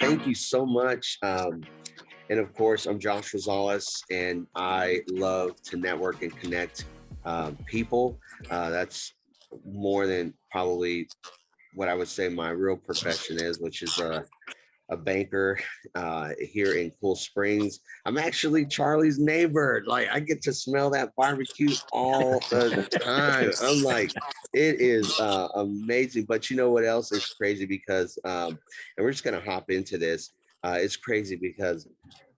thank you so much. And of course, I'm Josh Rosales, and I love to network and connect people. That's more than probably what I would say my real profession is, which is a banker here in Cool Springs. I'm actually Charlie's neighbor. Like I get to smell that barbecue all the time. I'm like, it is amazing. But you know what else is crazy? Because and we're just gonna hop into this. It's crazy because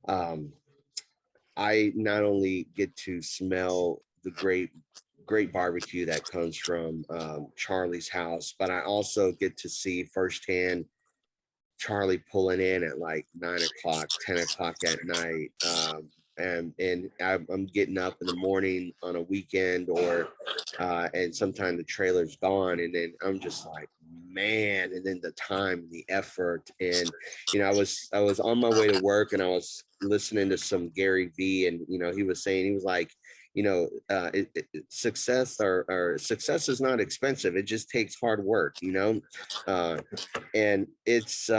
um, I not only get to smell the great barbecue that comes from Charlie's house, but I also get to see firsthand Charlie pulling in at like 9 o'clock, 10 o'clock at night. And I'm getting up in the morning on a weekend and sometimes the trailer's gone. And then I'm just like, man, and then the time, the effort. And, I was on my way to work and I was listening to some Gary V and, he was saying, he was like, success or success is not expensive. It just takes hard work, uh, and it's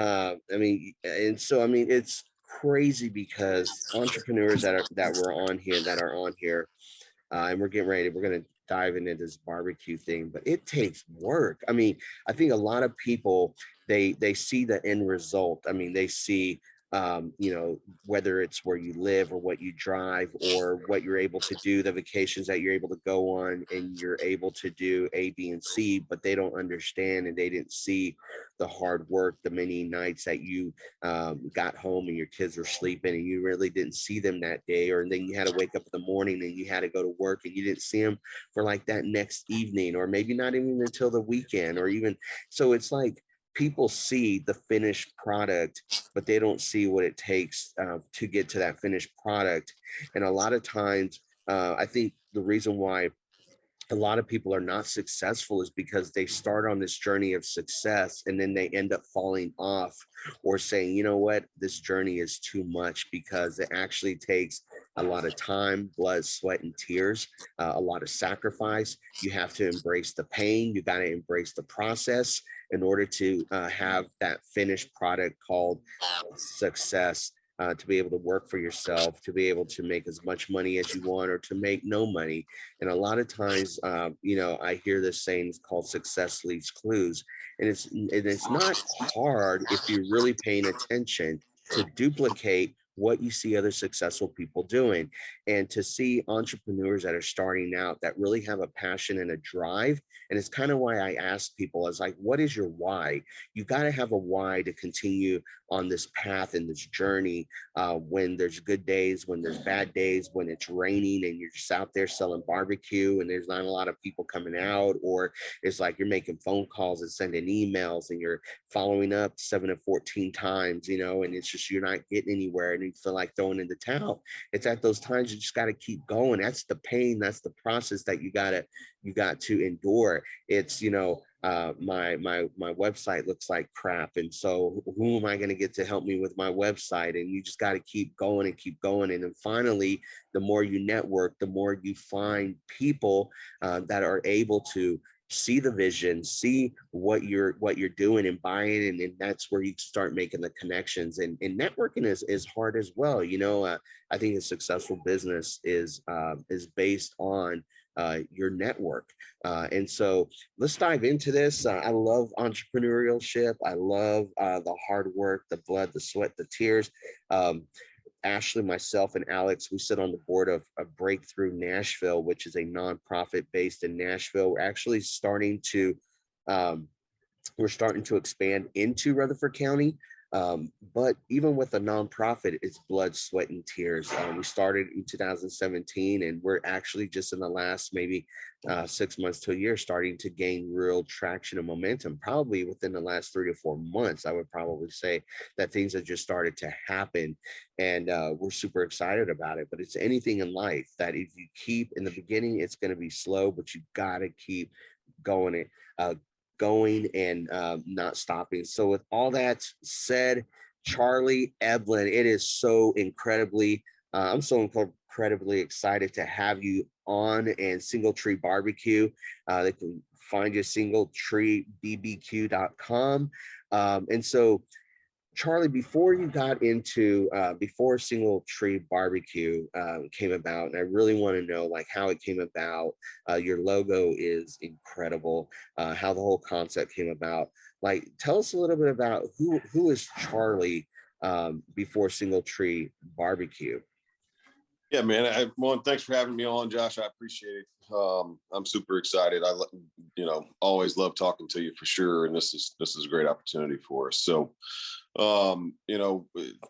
it's crazy because entrepreneurs that are on here and we're going to dive into this barbecue thing, but it takes work. I mean, I think a lot of people, they see the end result. I mean, they see whether it's where you live or what you drive or what you're able to do, the vacations that you're able to go on, and you're able to do A, B, and C, but they don't understand and they didn't see the hard work, the many nights that you got home and your kids were sleeping and you really didn't see them that day, or then you had to wake up in the morning and you had to go to work and you didn't see them for like that next evening, or maybe not even until the weekend, or even so it's like people see the finished product, but they don't see what it takes to get to that finished product. And a lot of times, I think the reason why a lot of people are not successful is because they start on this journey of success and then they end up falling off or saying, you know what, this journey is too much, because it actually takes a lot of time, blood, sweat, and tears, a lot of sacrifice. You have to embrace the pain. You got to embrace the process in order to have that finished product called success. To be able to work for yourself, to be able to make as much money as you want, or to make no money. And a lot of times, I hear this saying called "success leaves clues," and it's not hard if you're really paying attention to duplicate what you see other successful people doing, and to see entrepreneurs that are starting out that really have a passion and a drive. And it's kind of why I ask people, is like, what is your why? You got to have a why to continue on this path and this journey, when there's good days, when there's bad days, when it's raining and you're just out there selling barbecue and there's not a lot of people coming out, or it's like you're making phone calls and sending emails and you're following up 7 to 14 times, and it's just you're not getting anywhere and you feel like throwing in the towel. It's at those times you just got to keep going. That's the pain. That's the process that you got to endure. It's my website looks like crap, and so who am I going to get to help me with my website? And you just got to keep going and keep going, and then finally, the more you network, the more you find people that are able to see the vision, see what you're doing and buying, and that's where you start making the connections. And networking is hard as well. I think a successful business is based on your network. And so let's dive into this. I love entrepreneurship. I love the hard work, the blood, the sweat, the tears. Ashley, myself, and Alex, we sit on the board of Break Thru Nashville, which is a nonprofit based in Nashville. We're actually um, starting to expand into Rutherford County. But even with a nonprofit, it's blood, sweat, and tears. We started in 2017, and we're actually just in the last maybe 6 months to a year starting to gain real traction and momentum. Probably within the last 3 to 4 months, I would probably say that things have just started to happen, and we're super excited about it. But it's anything in life that if you keep in the beginning, it's going to be slow, but you got to keep going it. Going and not stopping. So with all that said, Charlie Eblen, it is so I'm so incredibly excited to have you on, and Single Tree Barbecue. They can find you singletreebbq.com. And so Charlie, before you got into before Single Tree Barbecue came about, and I really want to know like how it came about. Your logo is incredible. How the whole concept came about. Like, tell us a little bit about who is Charlie before Single Tree Barbecue. Yeah, man. One, thanks for having me on, Josh. I appreciate it. I'm super excited. Always love talking to you for sure. And this is a great opportunity for us. So,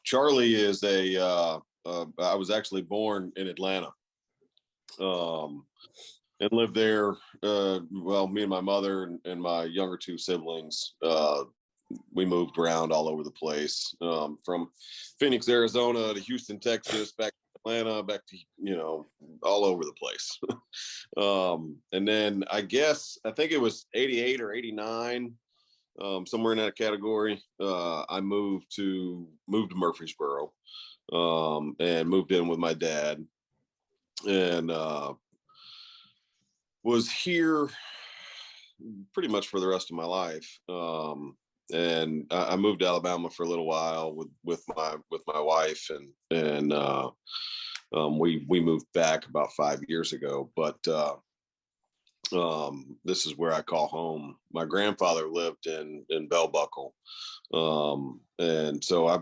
Charlie is I was actually born in Atlanta, and lived there. Me and my mother and my younger two siblings, we moved around all over the place, from Phoenix, Arizona to Houston, Texas, back to Atlanta, back to, all over the place. And then I think it was 88 or 89, somewhere in that category. I moved to Murfreesboro, and moved in with my dad, and was here pretty much for the rest of my life. And I moved to Alabama for a little while with my wife, and we moved back about 5 years ago. But this is where I call home. My grandfather lived in Bell Buckle, and so I,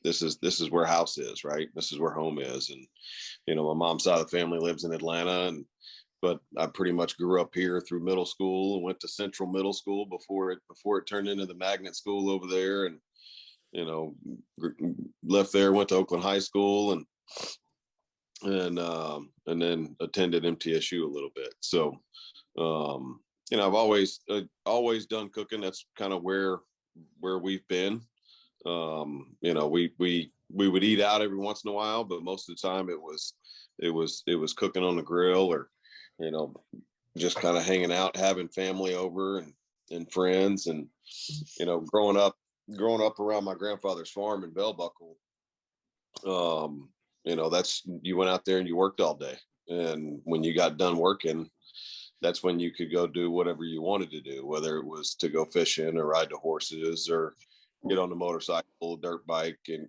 this is where house is, right? This is where home is, and my mom's side of the family lives in Atlanta, but I pretty much grew up here through middle school and went to Central Middle School before it turned into the magnet school over there. And, left there, went to Oakland High School and then attended MTSU a little bit. So, I've always done cooking. That's kind of where we've been. We would eat out every once in a while, but most of the time it was cooking on the grill, or just kind of hanging out, having family over and friends. And, growing up around my grandfather's farm in Bell Buckle, that's, you went out there and you worked all day. And when you got done working, that's when you could go do whatever you wanted to do, whether it was to go fishing or ride the horses or get on the motorcycle, dirt bike, and,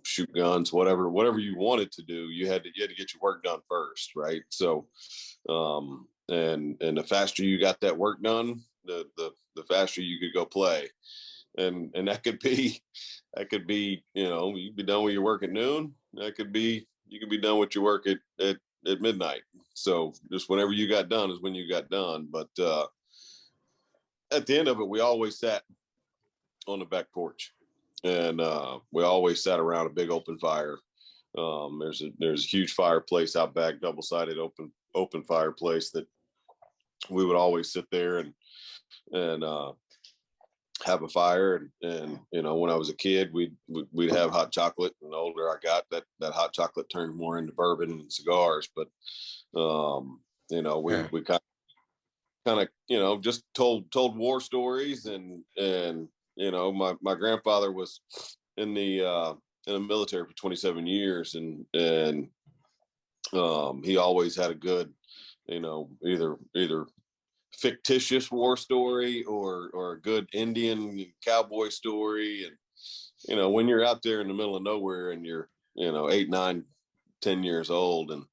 shoot guns, whatever you wanted to do, you had to get your work done first. Right. So, and the faster you got that work done, the faster you could go play. And that could be, you'd be done with your work at noon. You could be done with your work at midnight. So just whenever you got done is when you got done. But, at the end of it, we always sat on the back porch, and we always sat around a big open fire. There's a huge fireplace out back, double-sided open fireplace that we would always sit there and have a fire. And when I was a kid, we'd have hot chocolate. And the older I got, that hot chocolate turned more into bourbon and cigars. But we kind of just told war stories. And my grandfather was in the military for 27 years, and he always had a good, either fictitious war story or a good Indian cowboy story. And when you're out there in the middle of nowhere and you're 8, 9, 10 years old, and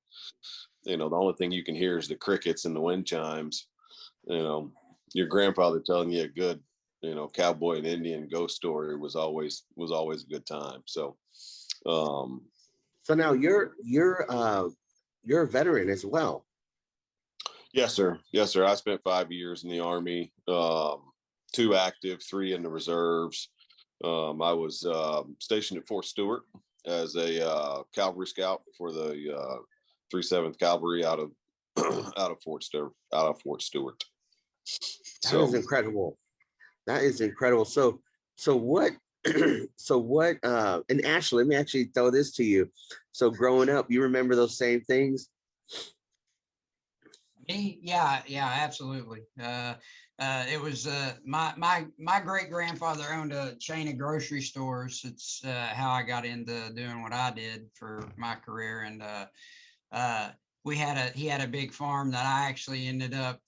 the only thing you can hear is the crickets and the wind chimes, your grandfather telling you a good cowboy and Indian ghost story was always a good time. So now you're a veteran as well. Yes, sir. I spent 5 years in the Army, 2 active, 3 in the reserves. I was stationed at Fort Stewart as a cavalry scout for the 37th Cavalry out of Fort Stewart. That is incredible. That is incredible. So what? So what? And Ashley, let me actually throw this to you. So growing up, you remember those same things? Yeah, absolutely. It was my great grandfather owned a chain of grocery stores. It's how I got into doing what I did for my career, and he had a big farm that I actually ended up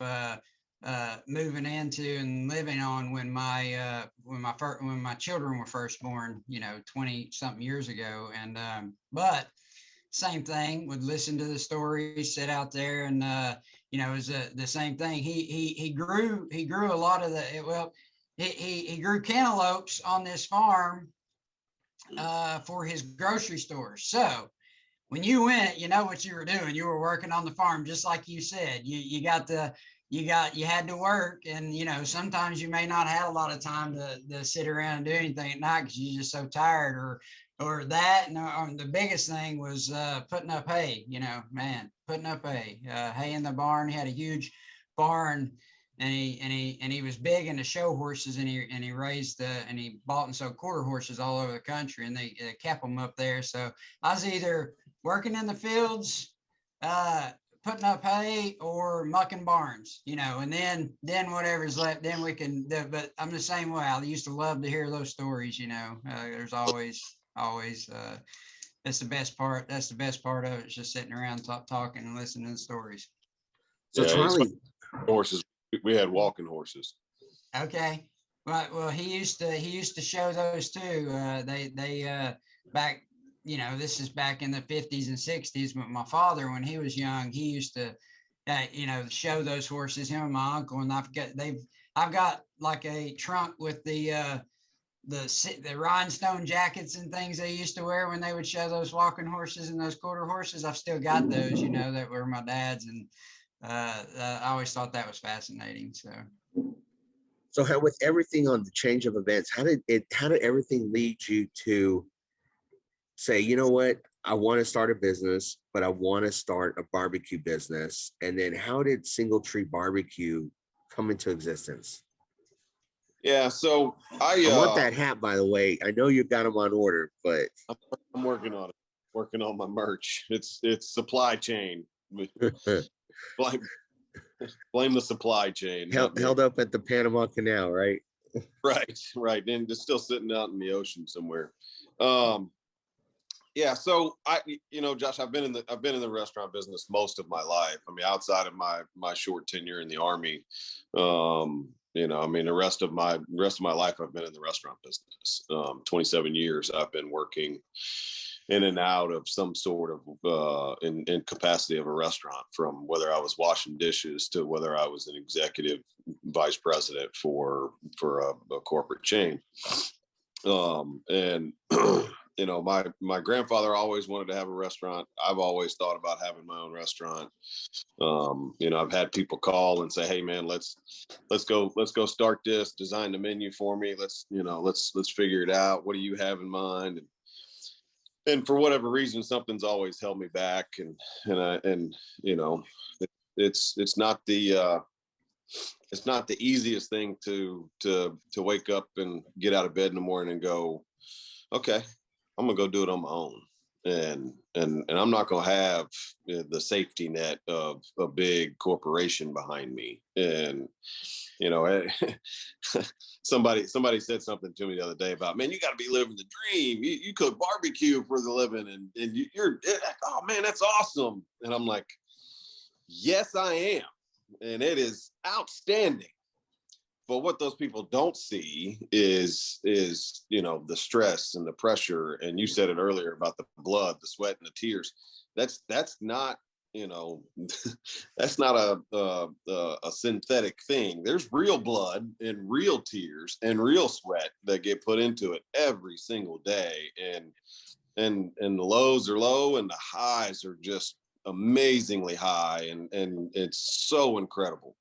moving into and living on when my children were first born, 20 something years ago. And but same thing, would listen to the stories, sit out there, and it was the same thing. He grew a lot of he grew cantaloupes on this farm for his grocery stores. So when you went, you know what you were doing. You were working on the farm, just like you said. You had to work, and sometimes you may not have a lot of time to sit around and do anything at night because you're just so tired, or that. And the biggest thing was putting up hay. Putting up hay. Hay in the barn. He had a huge barn, and he was big into show horses, and he raised and he bought and sold quarter horses all over the country, and they kept them up there. So I was either working in the fields, putting up hay, or mucking barns, and then whatever's left, then we can do. But I'm the same way. I used to love to hear those stories. There's always that's the best part. That's the best part of it. It's just sitting around talking and listening to the stories. So Charlie, horses. We had walking horses. Okay. Well, he used to show those too. They back, this is back in the 50s and 60s. But my father, when he was young, he used to, show those horses. Him and my uncle, and I've got like a trunk with the rhinestone jackets and things they used to wear when they would show those walking horses and those quarter horses. I've still got those, that were my dad's, and I always thought that was fascinating. So how, with everything on the change of events, how did everything lead you to say, you know what, I want to start a business, but I want to start a barbecue business? And then how did Single Tree Barbecue come into existence? Yeah, so I want that hat, by the way. I know you've got them on order, but I'm working on it. Working on my merch. It's supply chain. Blame the supply chain. Held up at the Panama Canal, right? Right. And it's still sitting out in the ocean somewhere. Yeah. So Josh, I've been in the restaurant business most of my life. I mean, outside of my short tenure in the Army, the rest of my life I've been in the restaurant business. 27 years I've been working in and out of some sort of in capacity of a restaurant, from whether I was washing dishes to whether I was an executive vice president for a corporate chain. And my grandfather always wanted to have a restaurant. I've always thought about having my own restaurant. I've had people call and say, "Hey man, let's go start this, design the menu for me. Let's figure it out. What do you have in mind?" And for whatever reason, something's always held me back. It's not the easiest thing to wake up and get out of bed in the morning and go, okay, I'm gonna go do it on my own. And I'm not gonna have the safety net of a big corporation behind me. And somebody said something to me the other day about, man, you got to be living the dream. You cook barbecue for the living, and you're, oh man, that's awesome. And I'm like, yes, I am, and it is outstanding. But what those people don't see is the stress and the pressure. And you said it earlier about the blood, the sweat, and the tears. That's not that's not a synthetic thing. There's real blood and real tears and real sweat that get put into it every single day. And the lows are low and the highs are just amazingly high. And it's so incredible.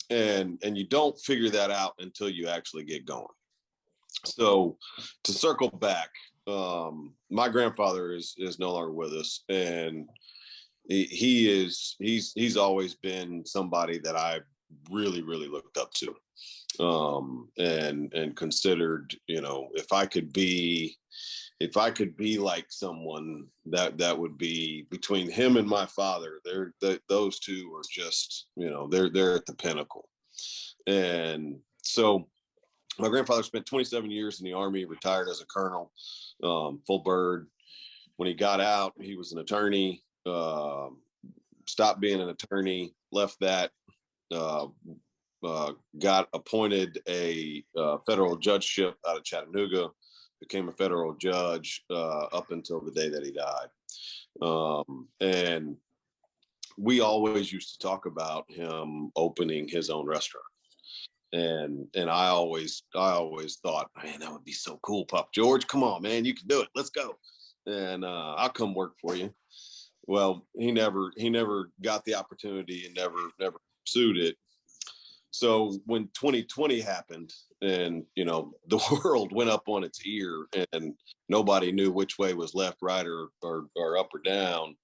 And you don't figure that out until you actually get going. So to circle back, my grandfather is no longer with us, and he's always been somebody that I really, really looked up to, and considered, if I could be like someone, that would be, between him and my father. Those two are just, they're at the pinnacle. And so my grandfather spent 27 years in the Army, retired as a colonel, full bird. When he got out, he was an attorney, stopped being an attorney, left that, got appointed a federal judgeship out of Chattanooga, became a federal judge up until the day that he died. And we always used to talk about him opening his own restaurant. And I always thought, man, that would be so cool, Pop George. Come on, man, you can do it. Let's go. And I'll come work for you. Well, he never got the opportunity and never pursued it. So when 2020 happened and, the world went up on its ear and nobody knew which way was left, right, or up or down,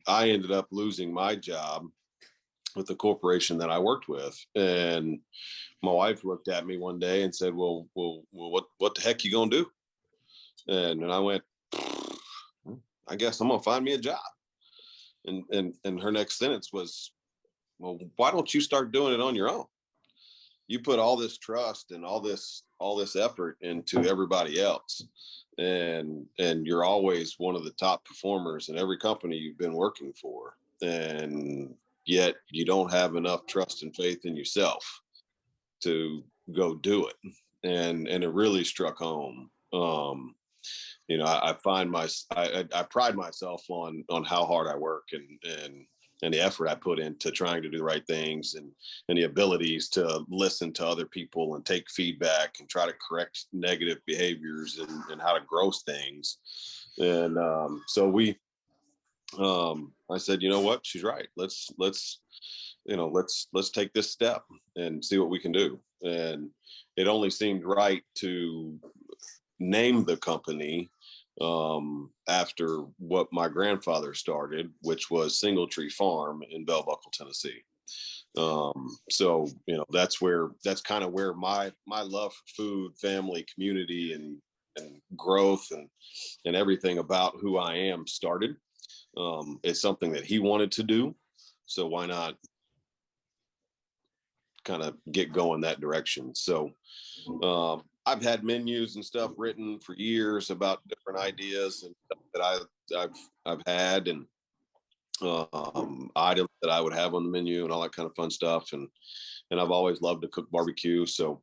I ended up losing my job with the corporation that I worked with. And my wife looked at me one day and said, well, what the heck you gonna do? And I went, I guess I'm gonna find me a job. And her next sentence was, well, why don't you start doing it on your own? You put all this trust and all this effort into everybody else. And you're always one of the top performers in every company you've been working for. And yet you don't have enough trust and faith in yourself to go do it. And it really struck home. I pride myself on how hard I work and the effort I put into trying to do the right things and the abilities to listen to other people and take feedback and try to correct negative behaviors and how to grow things. And so I said, you know what, she's right. Let's take this step and see what we can do. And it only seemed right to name the company after what my grandfather started, which was Single Tree Farm in Bell Buckle, Tennessee. So that's kind of where my love for food, family, community, and growth and everything about who I am started. It's something that he wanted to do, so why not kind of get going that direction? So I've had menus and stuff written for years about different ideas and stuff that I've had and items that I would have on the menu and all that kind of fun stuff. And I've always loved to cook barbecue, so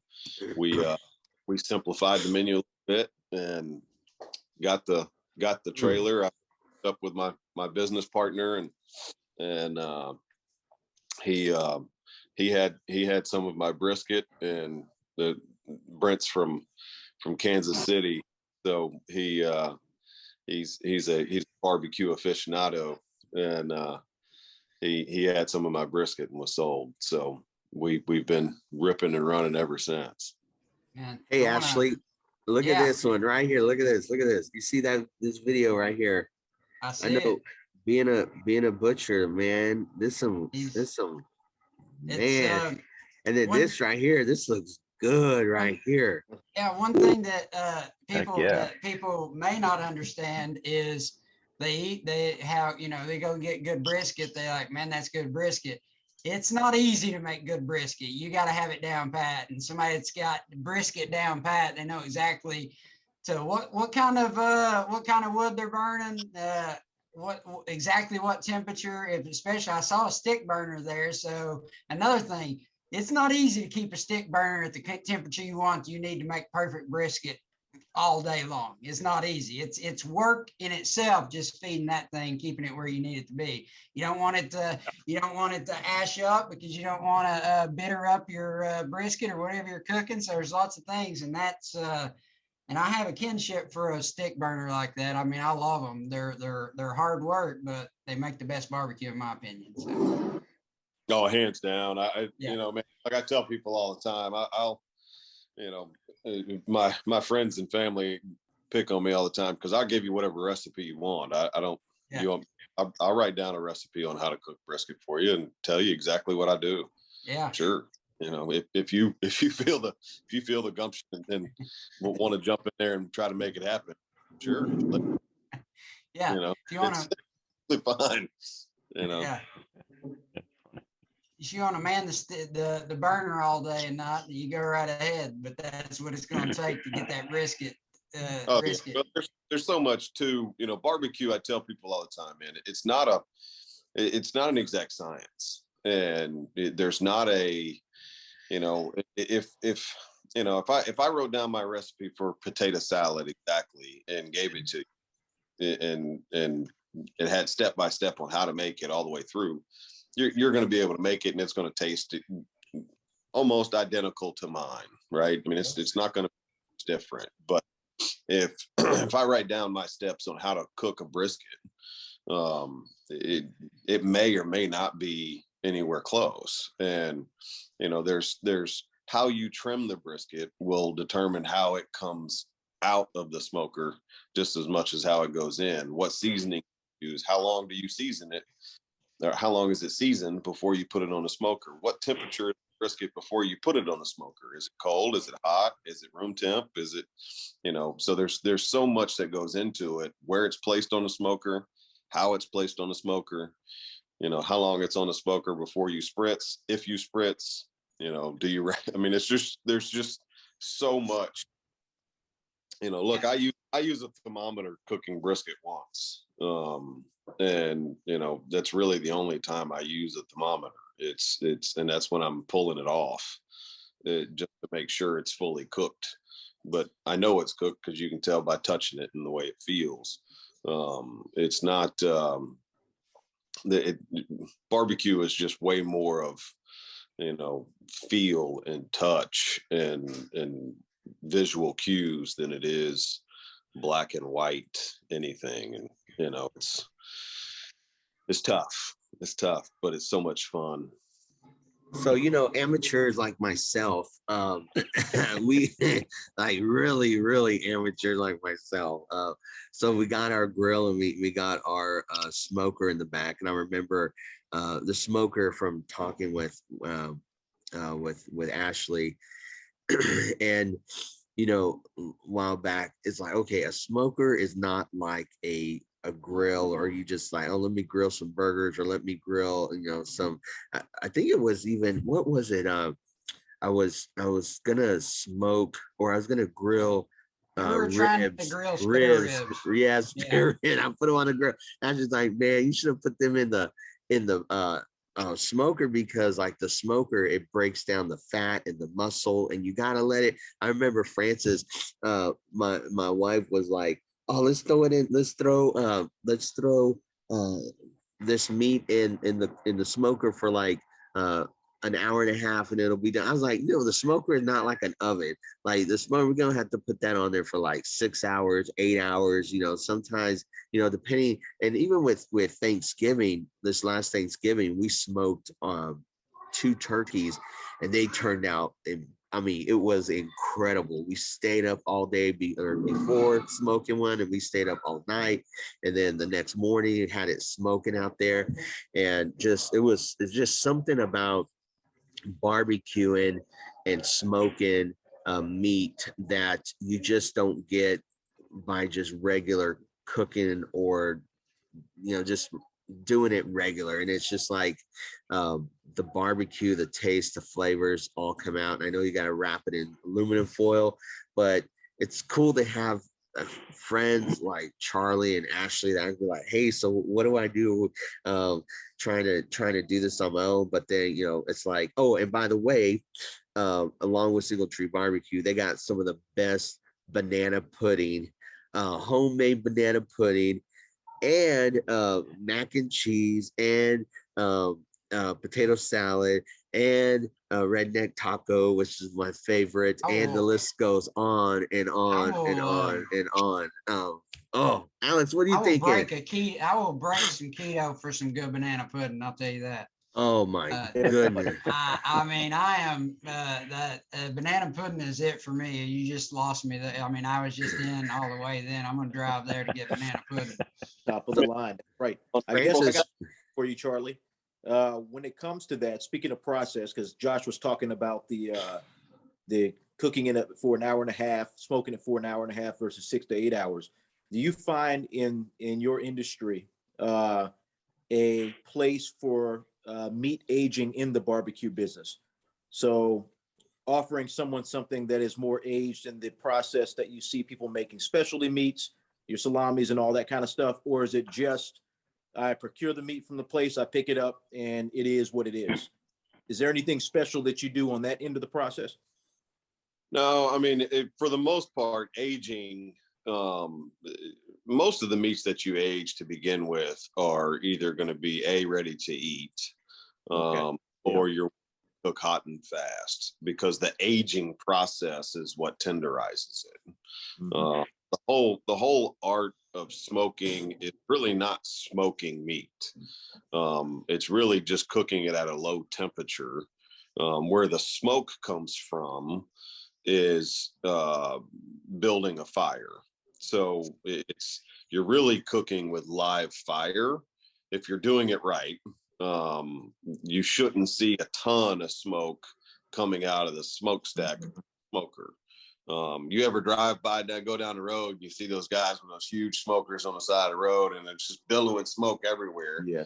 we simplified the menu a little bit and got the trailer. I up with my business partner and he had some of my brisket, and Brent's from Kansas City, so he's a barbecue aficionado, and he had some of my brisket and was sold. So we've been ripping and running ever since. Man, hey, Ashley, look at this one right here. Look at this. You see this video right here? I know. Being a butcher, man, this some man, and then this right here, this looks good right here. Yeah, one thing that people may not understand is they go get good brisket. They're like, man, that's good brisket. It's not easy to make good brisket. You got to have it down pat, and somebody that's got brisket down pat, they know exactly to what kind of wood they're burning. Exactly what temperature, especially I saw a stick burner there. So another thing, it's not easy to keep a stick burner at the temperature you want. You need to make perfect brisket all day long. It's not easy. It's work in itself, just feeding that thing, keeping it where you need it to be. You don't want it to ash up because you don't want to bitter up your brisket or whatever you're cooking. So there's lots of things, and that's and I have a kinship for a stick burner like that. I mean, I love them. They're hard work, but they make the best barbecue in my opinion. So. Oh, hands down. Man, like I tell people all the time, I'll my friends and family pick on me all the time because I'll give you whatever recipe you want. I don't. Yeah. I'll write down a recipe on how to cook brisket for you and tell you exactly what I do. Yeah. Sure. If you feel the gumption and want to jump in there and try to make it happen, sure. Yeah. If you want to, fine. Yeah. If you want to man the burner all day and night, you go right ahead. But that's what it's going to take to get that brisket. Brisket. Yeah. Well, there's so much to barbecue. I tell people all the time, man. It's not it's not an exact science, and there's not a, you know, if I wrote down my recipe for potato salad exactly and gave it to you, and it had step by step on how to make it all the way through, you're going to be able to make it, and it's going to taste almost identical to mine, right? I mean, it's not going to be different, but if if I write down my steps on how to cook a brisket, it may or may not be anywhere close. And you know, there's how you trim the brisket will determine how it comes out of the smoker just as much as how it goes in. What seasoning you use, how long do you season it, or how long is it seasoned before you put it on the smoker? What temperature is the brisket before you put it on the smoker? Is it cold? Is it hot? Is it room temp? Is it, you know, so there's so much that goes into it, where it's placed on the smoker, how it's placed on the smoker, you know, how long it's on the smoker before you spritz, if you spritz, you know, do you, I mean, there's just so much, you know. Look, I use a thermometer cooking brisket once. And you know, that's really the only time I use a thermometer. And that's when I'm pulling it off, just to make sure it's fully cooked. But I know it's cooked because you can tell by touching it and the way it feels. It's not, barbecue is just way more of, you know, feel and touch and visual cues than it is black and white anything. And you know, it's tough, but it's so much fun. So, you know, amateurs like myself, we like really amateurs like myself. So we got our grill, and we got our smoker in the back. And I remember the smoker from talking with Ashley, and you know, a while back, it's like, okay, a smoker is not like a grill, or you just like, oh, let me grill some burgers, or let me grill, you know, some, I think it was even, what was it? I was gonna smoke, or I was gonna grill We were trying to grill spare ribs. ribs. Yeah, spare rib. I put them on the grill. I was just like, man, you should have put them in the smoker, because like the smoker, it breaks down the fat and the muscle, and you gotta let it. I remember Francis, my wife was like, oh, let's throw it in, let's throw this meat in the smoker for like an hour and a half, and it'll be done. I was like, you know, the smoker is not like an oven. Like the smoker, we're gonna have to put that on there for like 6 hours, 8 hours, you know, sometimes, you know, depending. And even with Thanksgiving, this last Thanksgiving, we smoked 2 turkeys, and they turned out, I mean, it was incredible. We stayed up all day before smoking one, and we stayed up all night. And then the next morning, it had it smoking out there, and it's just something about barbecuing and smoking meat that you just don't get by just regular cooking, or you know, just doing it regular. And it's just like the barbecue, the taste, the flavors all come out. And I know you got to wrap it in aluminum foil, but it's cool to have friends like Charlie and Ashley that are like, hey, so what do I do? Trying to do this on my own. But then, you know, it's like, oh, and by the way, along with Single Tree Barbecue, they got some of the best banana pudding, homemade banana pudding, and mac and cheese, and potato salad, and redneck taco, which is my favorite, and the list goes on and on and on and on. Oh, Alex, what are you thinking? I will break some keto for some good banana pudding. I'll tell you that. Oh my goodness! I mean, I am that banana pudding is it for me. You just lost me. I mean, I was just in all the way. Then I'm gonna drive there to get banana pudding. Top of the line, right? I guess I got for you, Charlie. When it comes to that, speaking of process, because Josh was talking about the cooking it for an hour and a half, smoking it for an hour and a half versus 6 to 8 hours. Do you find in your industry a place for meat aging in the barbecue business? So offering someone something that is more aged in the process that you see people making specialty meats, your salamis and all that kind of stuff, or is it just I procure the meat from the place, I pick it up, and it is what it is. Is there anything special that you do on that end of the process? No, I mean, for the most part, aging, most of the meats that you age to begin with are either going to be ready to eat, or you're cook hot and fast, because the aging process is what tenderizes it. Mm-hmm. The whole art of smoking is really not smoking meat. It's really just cooking it at a low temperature. Where the smoke comes from is building a fire. So you're really cooking with live fire. If you're doing it right, you shouldn't see a ton of smoke coming out of the smokestack smoker. You ever drive by, go down the road, you see those guys with those huge smokers on the side of the road, and it's just billowing smoke everywhere. Yeah.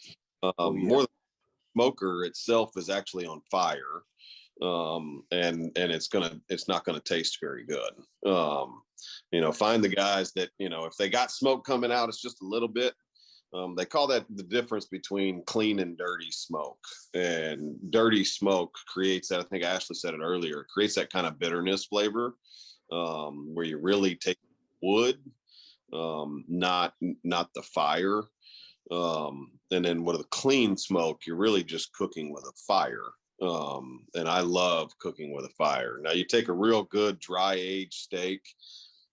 More than the smoker itself is actually on fire. And it's not gonna taste very good. Find the guys that, if they got smoke coming out, it's just a little bit. They call that the difference between clean and dirty smoke. And dirty smoke creates that, I think Ashley said it earlier, creates that kind of bitterness flavor, where you really take wood, not the fire. And then with a clean smoke, you're really just cooking with a fire. And I love cooking with a fire. Now you take a real good dry aged steak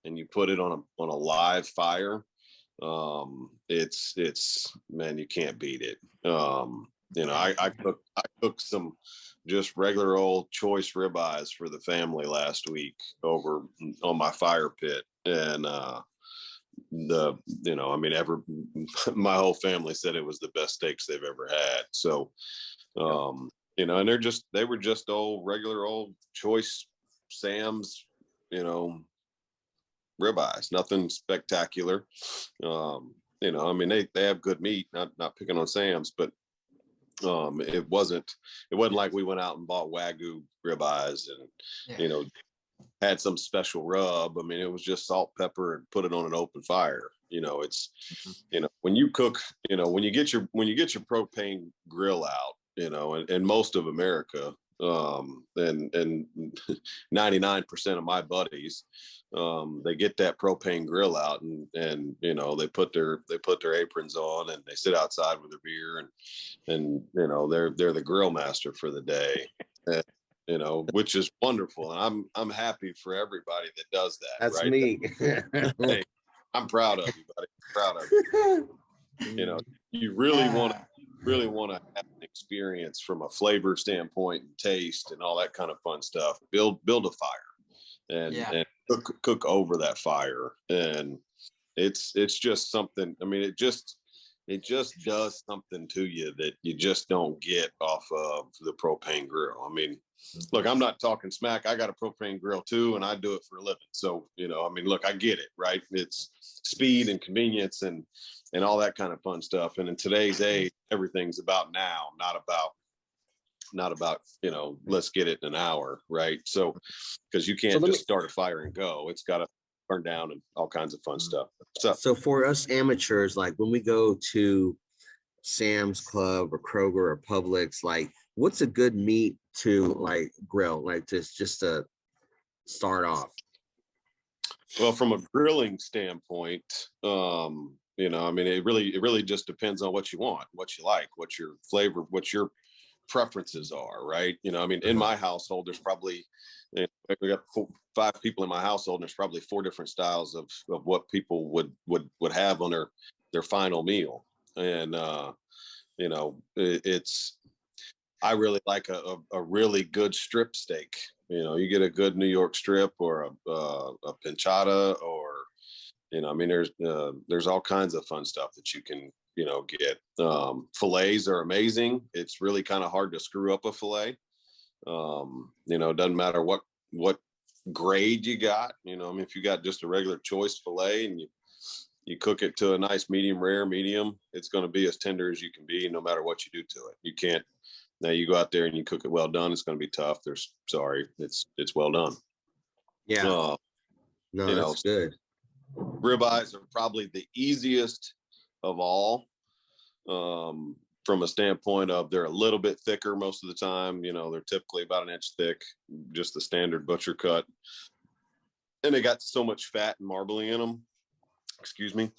and you put it on a live fire. It's man, you can't beat it. I cooked some just regular old choice ribeyes for the family last week over on my fire pit, and my whole family said it was the best steaks they've ever had. So and they were just regular old choice Sam's, ribeyes, nothing spectacular. They have good meat, not picking on Sam's, but it wasn't like we went out and bought Wagyu ribeyes and had some special rub. I mean, it was just salt, pepper, and put it on an open fire. When you cook, when you get your propane grill out, and most of America, and 99% of my buddies, they get that propane grill out and they put their aprons on and they sit outside with their beer and they're the grill master for the day, and, which is wonderful, and I'm happy for everybody that does that. That's right? me. Hey, I'm proud of you, buddy. I'm proud of you. You really want to have an experience from a flavor standpoint and taste and all that kind of fun stuff. Build a fire and cook over that fire, and it's just something. I mean, it just does something to you that you just don't get off of the propane grill. I mean, look, I'm not talking smack. I got a propane grill too, and I do it for a living. So, look, I get it, right? It's speed and convenience and all that kind of fun stuff. And in today's age, everything's about now, not about, let's get it in an hour, right? So, because you can't just start a fire and go. It's got to burn down and all kinds of fun stuff. So for us amateurs, like when we go to Sam's Club or Kroger or Publix, like what's a good meat to like grill, like just to start off? Well, from a grilling standpoint, it really just depends on what you want, what you like, what your flavor, what your preferences are, right? In my household, there's probably, we got 5 people in my household, and there's probably 4 different styles of what people would have on their final meal. And I really like a really good strip steak. You get a good New York strip or a pinchata, or there's all kinds of fun stuff that you can get. Fillets are amazing. It's really kind of hard to screw up a fillet. It doesn't matter what grade you got. If you got just a regular choice fillet and you cook it to a nice medium rare, it's going to be as tender as you can be, no matter what you do to it. You can't. Now you go out there and you cook it well done, it's going to be tough. It's well done. Yeah. No, that's good. Ribeyes are probably the easiest of all. from a standpoint of they're a little bit thicker most of the time. You know, they're typically about an inch thick, just the standard butcher cut. And they got so much fat and marbling in them. Excuse me.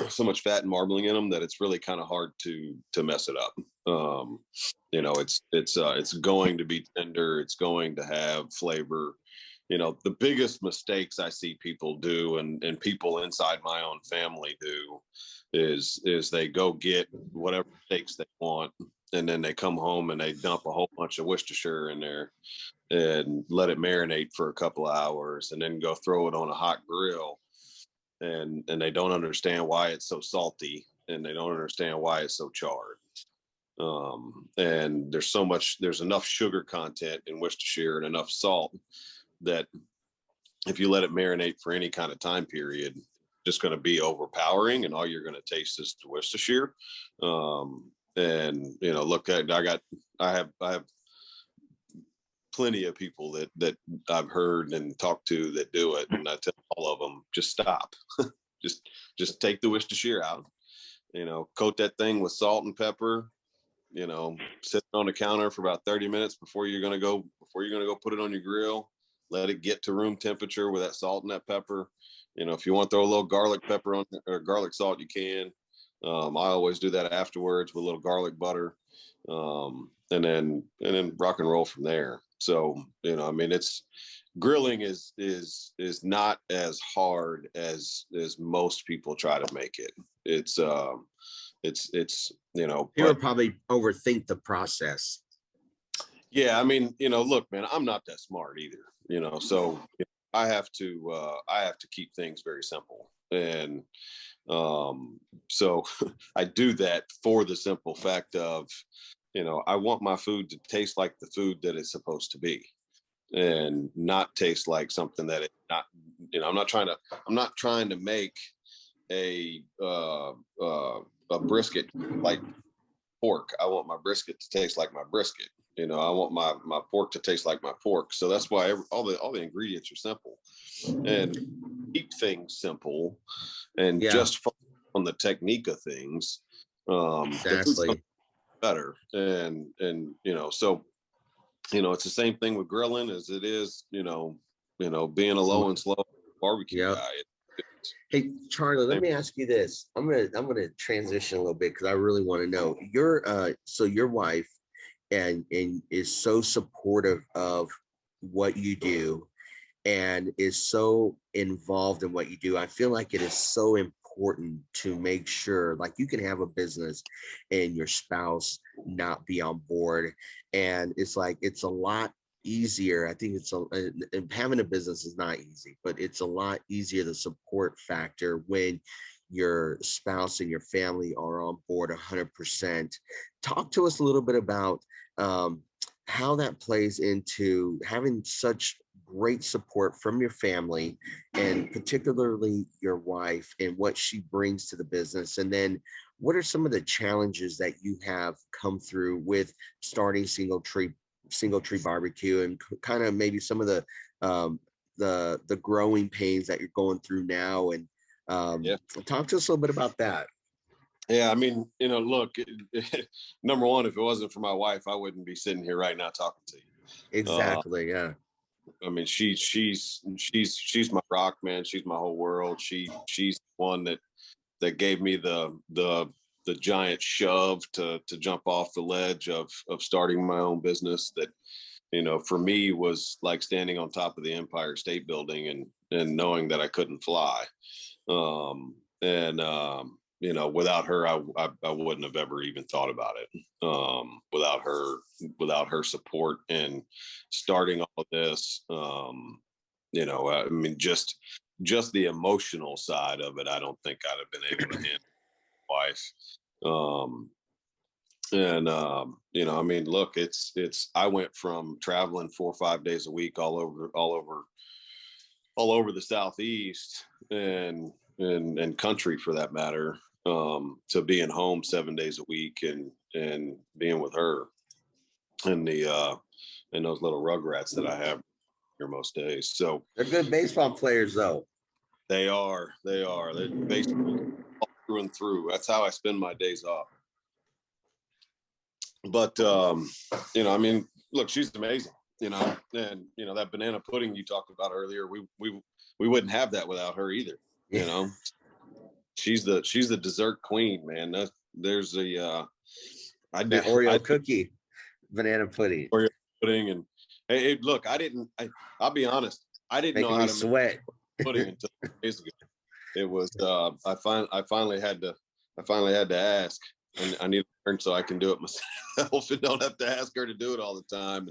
So much fat and marbling in them that it's really kind of hard to mess it up. You know, it's going to be tender. It's going to have flavor. You know, the biggest mistakes I see people do, and people inside my own family do, is they go get whatever steaks they want, and then they come home and they dump a whole bunch of Worcestershire in there and let it marinate for a couple of hours, and then go throw it on a hot grill. And they don't understand why it's so salty, and they don't understand why it's so charred. And there's enough sugar content in Worcestershire and enough salt that if you let it marinate for any kind of time period, just going to be overpowering, and all you're going to taste is the Worcestershire. And you know, look, I have plenty of people that I've heard and talked to that do it, and I tell all of them, just stop. just take the Worcestershire out, you know, coat that thing with salt and pepper, you know, sit on the counter for about 30 minutes before you're going to go put it on your grill. Let it get to room temperature with that salt and that pepper. You know, if you want to throw a little garlic pepper on, or garlic salt, you can. I always do that afterwards with a little garlic butter, and then rock and roll from there. So, you know, I mean, grilling is not as hard as most people try to make it. It's you know, People probably overthink the process. Yeah, I mean, you know, look, man, I'm not that smart either, you know, so I have to keep things very simple. And so I do that for the simple fact of, you know, I want my food to taste like the food that it's supposed to be, and not taste like something that it's not. You know, I'm not trying to make a brisket like pork. I want my brisket to taste like my brisket. You know, I want my pork to taste like my pork. So that's why all the ingredients are simple, and keep things simple, and just focus on the technique of things. Exactly. Better. And you know, so, you know, it's the same thing with grilling as it is, you know, being a low and slow barbecue guy. Hey, Charlie, let me ask you this. I'm gonna transition a little bit because I really want to know. So your wife and is so supportive of what you do and is so involved in what you do. I feel like it is so important to make sure, like, you can have a business and your spouse not be on board. And it's like, it's a lot easier. I think having a business is not easy, but it's a lot easier, the support factor, when your spouse and your family are on board 100%. Talk to us a little bit about how that plays into having such great support from your family, and particularly your wife, and what she brings to the business. And then what are some of the challenges that you have come through with starting Single Tree Barbecue, and kind of maybe some of the growing pains that you're going through now? And talk to us a little bit about that. Yeah, I mean, you know, look, number one, if it wasn't for my wife, I wouldn't be sitting here right now talking to you. Exactly. Yeah. I mean, she's my rock, man. She's my whole world. She's the one that gave me the giant shove to jump off the ledge of starting my own business. That, you know, for me was like standing on top of the Empire State Building and knowing that I couldn't fly. You know, without her, I wouldn't have ever even thought about it. Without her support and starting all of this, you know, I mean, just the emotional side of it, I don't think I'd have been able to handle twice. You know, I mean, look, I went from traveling 4 or 5 days a week all over the Southeast and country, for that matter, to being home 7 days a week and being with her and those little rugrats that I have here most days. So they're good baseball players, though. They are. They're basically through and through. That's how I spend my days off. But, you know, I mean, look, she's amazing, you know, and, you know, that banana pudding you talked about earlier, we wouldn't have that without her either. You know, she's the dessert queen, man. There's a, I did Oreo cookie, banana pudding. Oreo pudding. And hey, look, I'll be honest. I didn't know how to sweat. make pudding until 2 days ago. It was, I finally had to ask, and I need to learn so I can do it myself and don't have to ask her to do it all the time.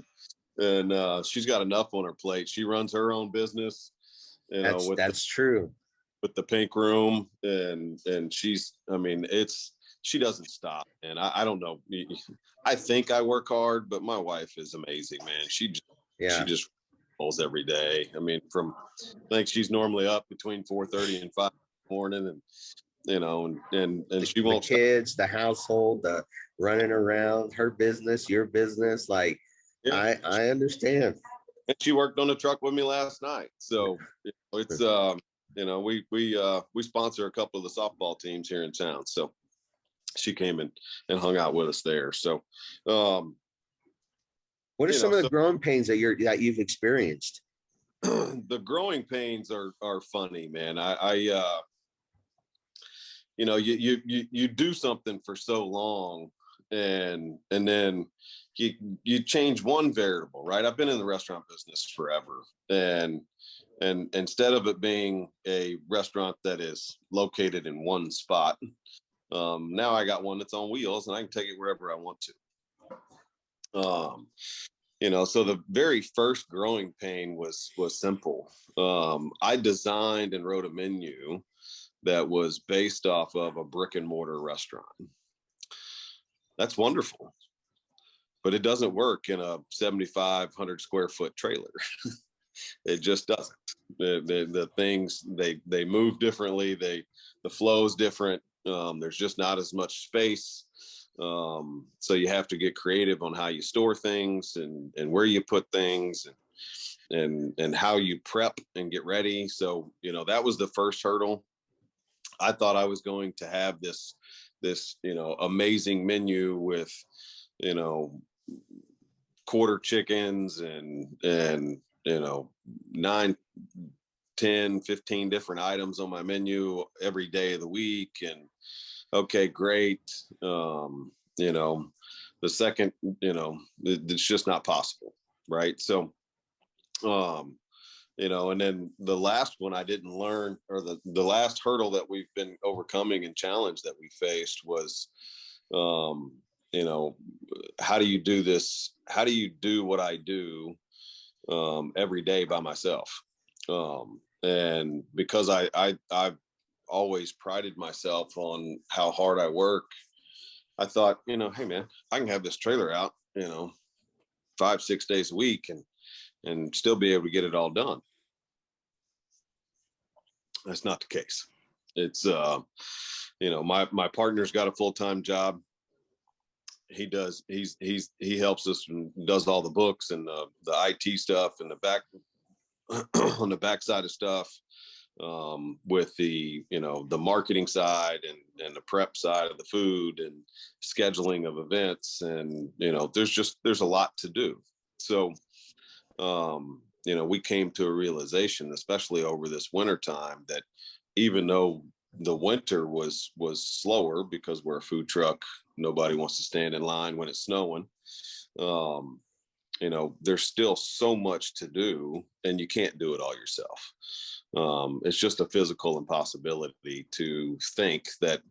And she's got enough on her plate. She runs her own business, you know, that's true. With the pink room, and she's, I mean, she doesn't stop. And I don't know. I think I work hard, but my wife is amazing, man. She just rolls every day. I mean, I think she's normally up between 4:30 and 5 in the morning, and you know, and she won't. The kids, the household, the running around, her business, your business. Like, yeah. I understand. And she worked on the truck with me last night, so it's you know, we sponsor a couple of the softball teams here in town, so she came and hung out with us there. So, what are some of the growing pains that you've experienced? The growing pains are funny, man. I you know, you do something for so long, and then you change one variable, right? I've been in the restaurant business forever, and instead of it being a restaurant that is located in one spot, now I got one that's on wheels, and I can take it wherever I want to. You know, so the very first growing pain was simple. I designed and wrote a menu that was based off of a brick and mortar restaurant. That's wonderful, but it doesn't work in a 7,500 square foot trailer. It just doesn't. The things, they move differently. The flow is different. There's just not as much space. So you have to get creative on how you store things and where you put things and how you prep and get ready. So, you know, that was the first hurdle. I thought I was going to have this, you know, amazing menu with, you know, quarter chickens and, you know, 9, 10, 15 different items on my menu every day of the week. And okay, great. You know, the second, you know, it's just not possible. Right. So, you know, and then the last one I didn't learn, or the last hurdle that we've been overcoming and challenge that we faced was, you know, how do you do this? How do you do what I do every day by myself? And because I've always prided myself on how hard I work, I thought, you know, hey man, I can have this trailer out, you know, 5-6 days a week and still be able to get it all done. That's not the case. It's, you know, my partner's got a full-time job. He helps us and does all the books and the IT stuff and the back on the backside of stuff, with the, you know, the marketing side and the prep side of the food and scheduling of events. And, you know, there's a lot to do. So, you know, we came to a realization, especially over this winter time, that even though the winter was slower because we're a food truck, nobody wants to stand in line when it's snowing. You know, there's still so much to do, and you can't do it all yourself. It's just a physical impossibility to think that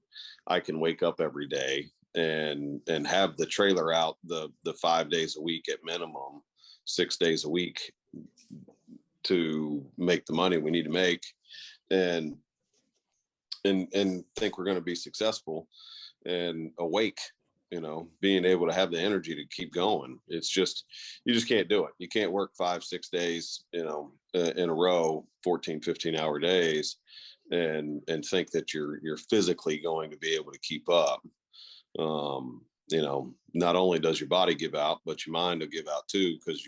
I can wake up every day and have the trailer out the 5 days a week at minimum, 6 days a week to make the money we need to make, and think we're going to be successful and awake, you know, being able to have the energy to keep going. It's just, you just can't do it. You can't work 5-6 days, you know, in a row, 14-15 hour days and think that you're physically going to be able to keep up. You know, not only does your body give out, but your mind will give out too, because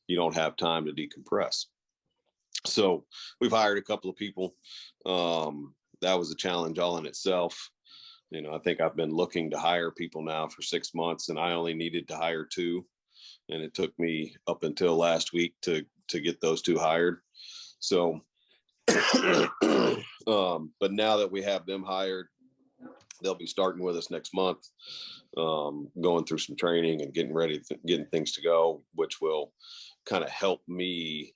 you don't have time to decompress. So we've hired a couple of people, that was a challenge all in itself. You know, I think I've been looking to hire people now for 6 months, and I only needed to hire 2. And it took me up until last week to get those 2 hired. So, but now that we have them hired, they'll be starting with us next month, going through some training and getting ready, getting things to go, which will kind of help me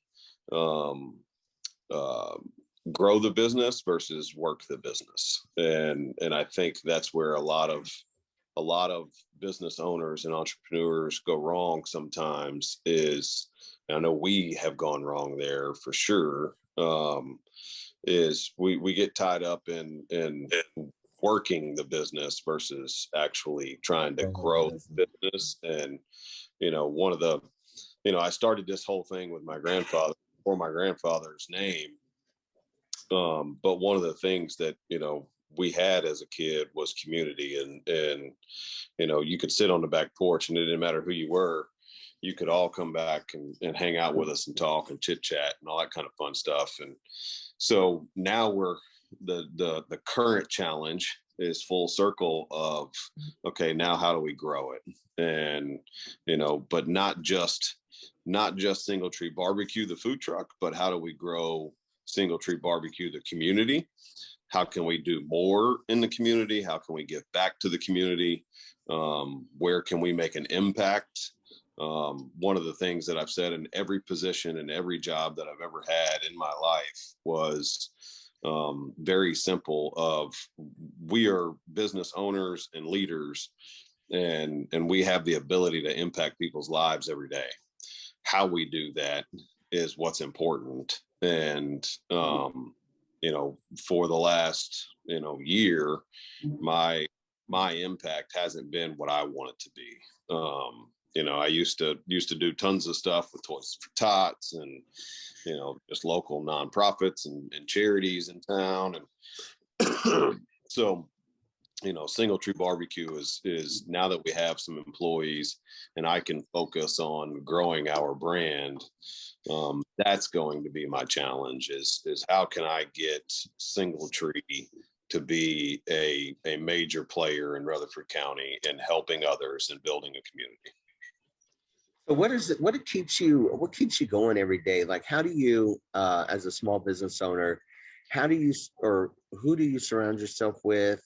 grow the business versus work the business. And I think that's where a lot of business owners and entrepreneurs go wrong sometimes. Is, I know we have gone wrong there for sure, is we get tied up in working the business versus actually trying to grow the business. And, you know, I started this whole thing with my grandfather, or my grandfather's name. But one of the things that, you know, we had as a kid was community, and, you know, you could sit on the back porch and it didn't matter who you were. You could all come back and hang out with us and talk and chit chat and all that kind of fun stuff. And so now the current challenge is full circle of, okay, now how do we grow it? And, you know, but not just Single Tree Barbecue, the food truck, but how do we grow Single Tree Barbecue, the community? How can we do more in the community? How can we give back to the community? Where can we make an impact? One of the things that I've said in every position and every job that I've ever had in my life was very simple of, we are business owners and leaders, and we have the ability to impact people's lives every day. How we do that is what's important. And, you know, for the last, you know, year, my impact hasn't been what I want it to be. You know, I used to do tons of stuff with Toys for Tots and, you know, just local nonprofits and charities in town. And so, you know, Single Tree Barbecue is now that we have some employees and I can focus on growing our brand, that's going to be my challenge, is how can I get Single Tree to be a major player in Rutherford County and helping others and building a community. So what keeps you going every day? Like, how do you, as a small business owner, who do you surround yourself with?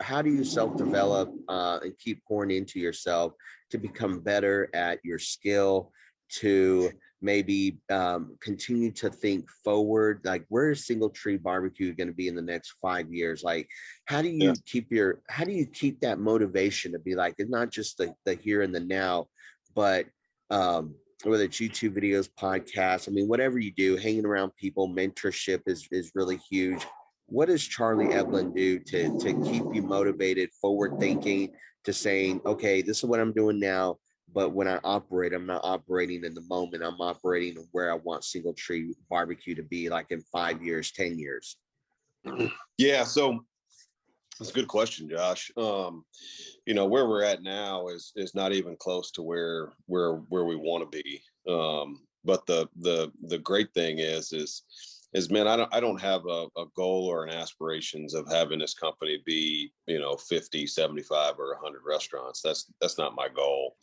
How do you self-develop and keep pouring into yourself to become better at your skill, to maybe continue to think forward? Like, where is Single Tree Barbecue going to be in the next 5 years? Like, how do you keep that motivation to be like, it's not just the here and the now, but whether it's YouTube videos, podcasts, I mean, whatever you do, hanging around people, mentorship is really huge. What does Charlie Eblen do to keep you motivated, forward thinking, to saying, okay, this is what I'm doing now, but when I operate, I'm not operating in the moment, I'm operating where I want Single Tree Barbecue to be, like in 5 years, 10 years? Yeah, so that's a good question, Josh. You know, where we're at now is not even close to where we want to be. But the great thing is man, I don't have a goal or an aspirations of having this company be, you know, 50, 75 or 100 restaurants. That's not my goal.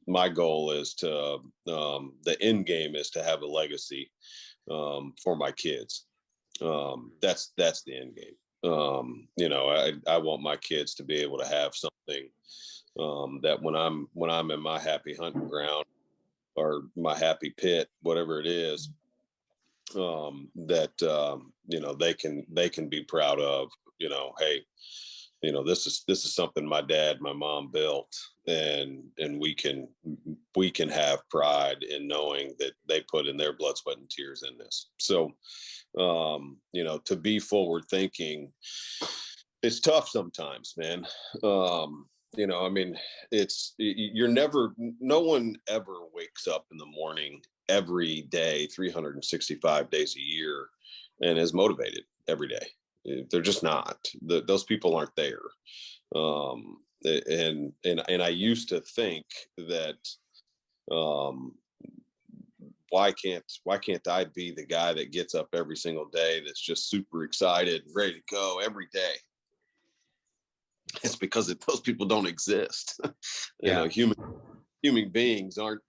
My goal is to, the end game is to have a legacy for my kids. That's the end game. You know, I want my kids to be able to have something that when I'm in my happy hunting ground or my happy pit, whatever it is, that you know, they can be proud of. You know, hey, you know, this is something my dad, my mom built, and we can have pride in knowing that they put in their blood, sweat, and tears in this. So, you know, to be forward thinking, it's tough sometimes, man. You know, I mean, no one ever wakes up in the morning every day, 365 days a year, and is motivated every day. They're just not. Those people aren't there. And I used to think that why can't I be the guy that gets up every single day that's just super excited, ready to go every day? It's because those people don't exist. You know, human beings aren't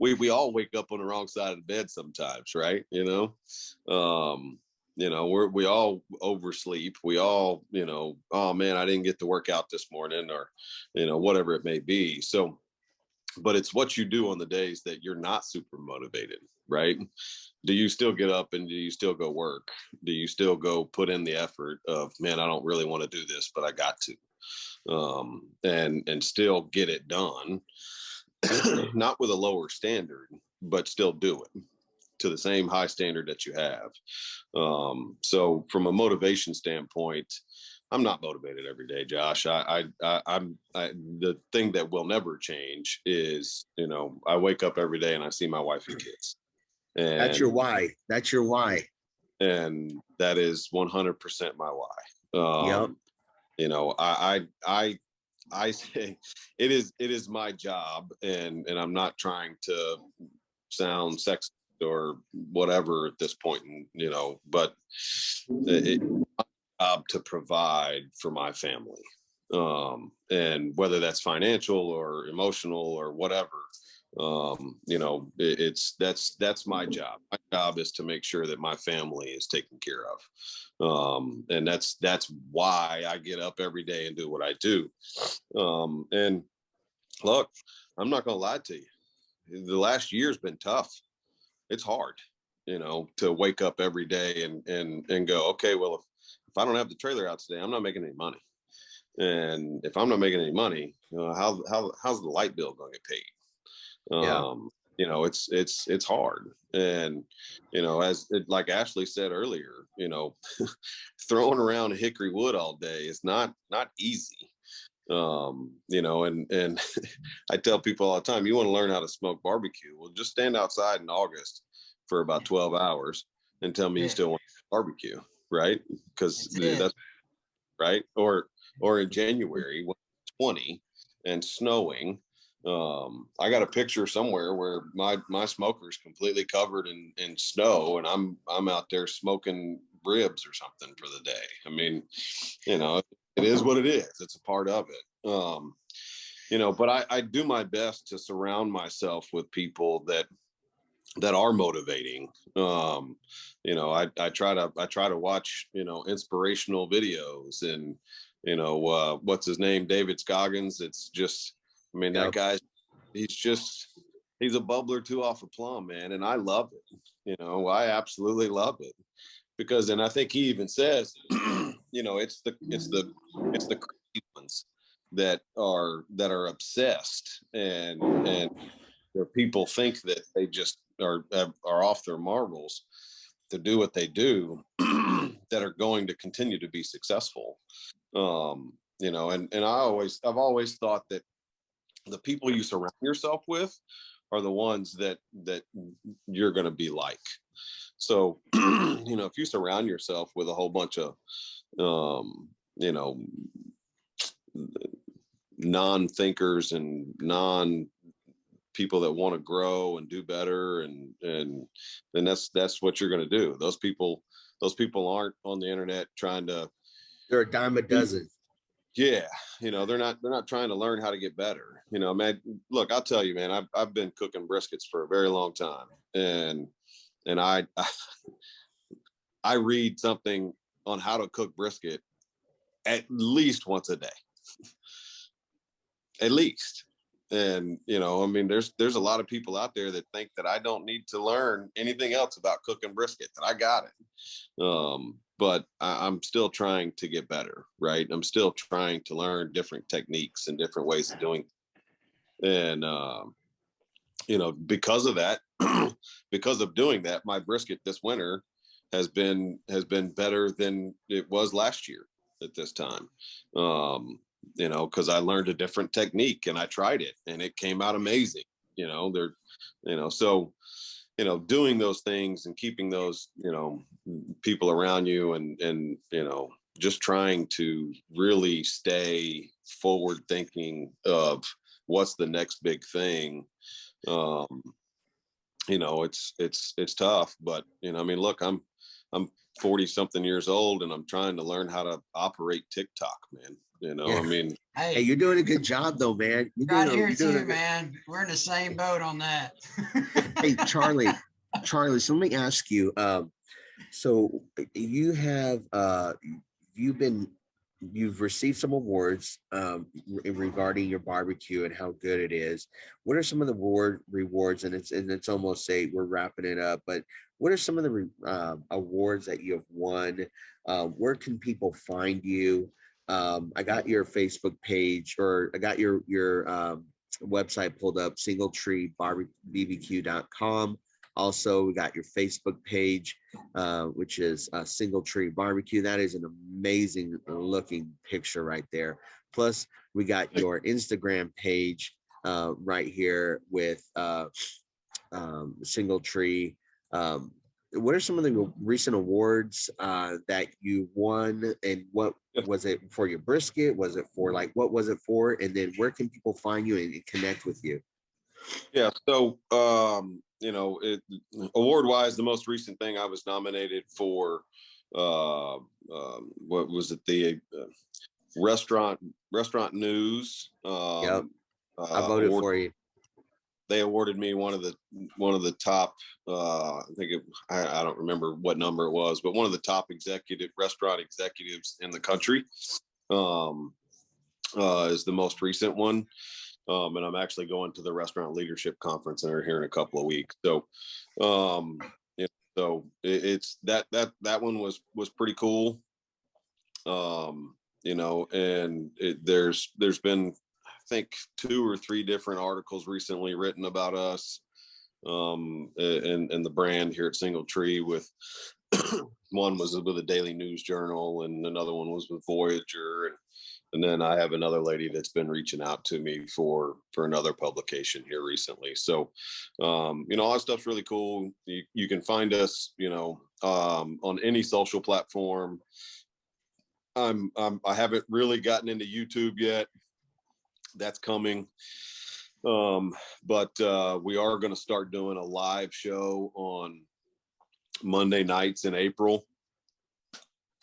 we all wake up on the wrong side of the bed sometimes, right? You know, we all oversleep. We all, you know, oh man, I didn't get to work out this morning, or, you know, whatever it may be. So, but it's what you do on the days that you're not super motivated, right? Do you still get up and do you still go work? Do you still go put in the effort of, man, I don't really want to do this, but I got to, and still get it done, not with a lower standard, but still do it to the same high standard that you have. So from a motivation standpoint, I'm not motivated every day, Josh. The thing that will never change is, you know, I wake up every day and I see my wife and kids. And That's your why. That's your why. And that is 100% my why. Yep. You know, I say it is my job, and I'm not trying to sound sexist or whatever at this point, you know, but it's my job to provide for my family. And whether that's financial or emotional or whatever, you know, that's my job. My job is to make sure that my family is taken care of. And that's why I get up every day and do what I do. And look, I'm not going to lie to you. The last year's been tough. It's hard, you know, to wake up every day and go, okay, well, if I don't have the trailer out today, I'm not making any money. And if I'm not making any money, how's the light bill going to get paid? You know, it's hard. And, you know, like Ashley said earlier, you know, throwing around hickory wood all day is not easy. You know, and I tell people all the time, you want to learn how to smoke barbecue. Well, just stand outside in August for about 12 hours and tell me you still want barbecue, right? Because that's right. Or in January when it's 20 and snowing. I got a picture somewhere where my smoker is completely covered in snow, and I'm out there smoking ribs or something for the day. I mean, you know, it is what it is. It's a part of it. You know, but I do my best to surround myself with people that are motivating. You know, I try to watch, you know, inspirational videos, and, you know, what's his name? David Scoggins. It's just, I mean, that guy, he's a bubbler too off a plum, man. And I love it. You know, I absolutely love it, because, and I think he even says, you know, it's the crazy ones that are obsessed, and where people think that they just are off their marbles to do what they do, that are going to continue to be successful. You know, and I've always thought that the people you surround yourself with are the ones that you're going to be like. So, you know, if you surround yourself with a whole bunch of, you know, non-thinkers and people that want to grow and do better, and then that's what you're going to do. Those people aren't on the internet trying to, they're a dime a dozen. Yeah, you know, they're not trying to learn how to get better. You know, man, look, I'll tell you, man, I've been cooking briskets for a very long time, and I read something on how to cook brisket at least once a day, at least. And, you know, I mean, there's a lot of people out there that think that I don't need to learn anything else about cooking brisket, that I got it. But I'm still trying to get better, right? I'm still trying to learn different techniques and different ways of doing it. And, you know, because of that, because of doing that, my brisket this winter has been better than it was last year at this time. You know, because I learned a different technique and I tried it and it came out amazing. You know, so, you know, doing those things and keeping those, you know, people around you, and, you know, just trying to really stay forward thinking of what's the next big thing, you know, it's tough, but you know, I mean, look, I'm 40 something years old and I'm trying to learn how to operate TikTok, man. You know, Yeah. I mean, Hey, you're doing a good job though, man. Right here too, man. We're in the same boat on that. Hey, Charlie, so let me ask you, so you have you've received some awards regarding your barbecue and how good it is. What are some of the rewards? And it's almost say we're wrapping it up, but what are some of the awards that you have won? Where can people find you? I got your Facebook page, or I got your website pulled up, singletreebbq.com. Also, we got your Facebook page, which is Single Tree Barbecue. That is an amazing looking picture right there. Plus, we got your Instagram page right here with Single Tree. What are some of the recent awards that you won, and what was it for your brisket? Was it for what was it for? And then where can people find you and connect with you? Yeah. So, you know, award wise, the most recent thing I was nominated for, what was it? The restaurant news. Yep. I voted for you. They awarded me one of the top, I don't remember what number it was, but one of the top restaurant executives in the country, is the most recent one. And I'm actually going to the restaurant leadership conference here in a couple of weeks. So, it's that one was pretty cool. You know, and there's been, I think, 2 or 3 different articles recently written about us, and the brand here at Single Tree. With one was with the Daily News Journal, and another one was with Voyager, and then I have another lady that's been reaching out to me for another publication here recently. So, you know, all that stuff's really cool. You can find us, you know, on any social platform. I haven't really gotten into YouTube yet. That's coming. But we are going to start doing a live show on Monday nights in April.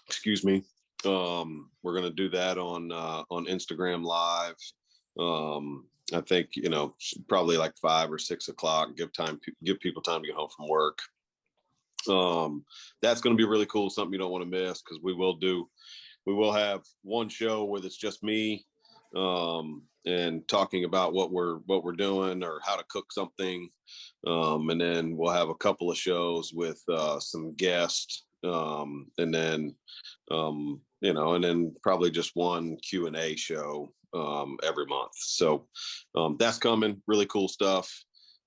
Excuse me. We're going to do that on Instagram Live. I think, you know, probably like 5 or 6 o'clock. Give people time to get home from work. That's going to be really cool. Something you don't want to miss, because we will have one show where it's just me, and talking about what we're doing or how to cook something. And then we'll have a couple of shows with some guests, and then you know, and then probably just one Q&A show every month. So that's coming. Really cool stuff.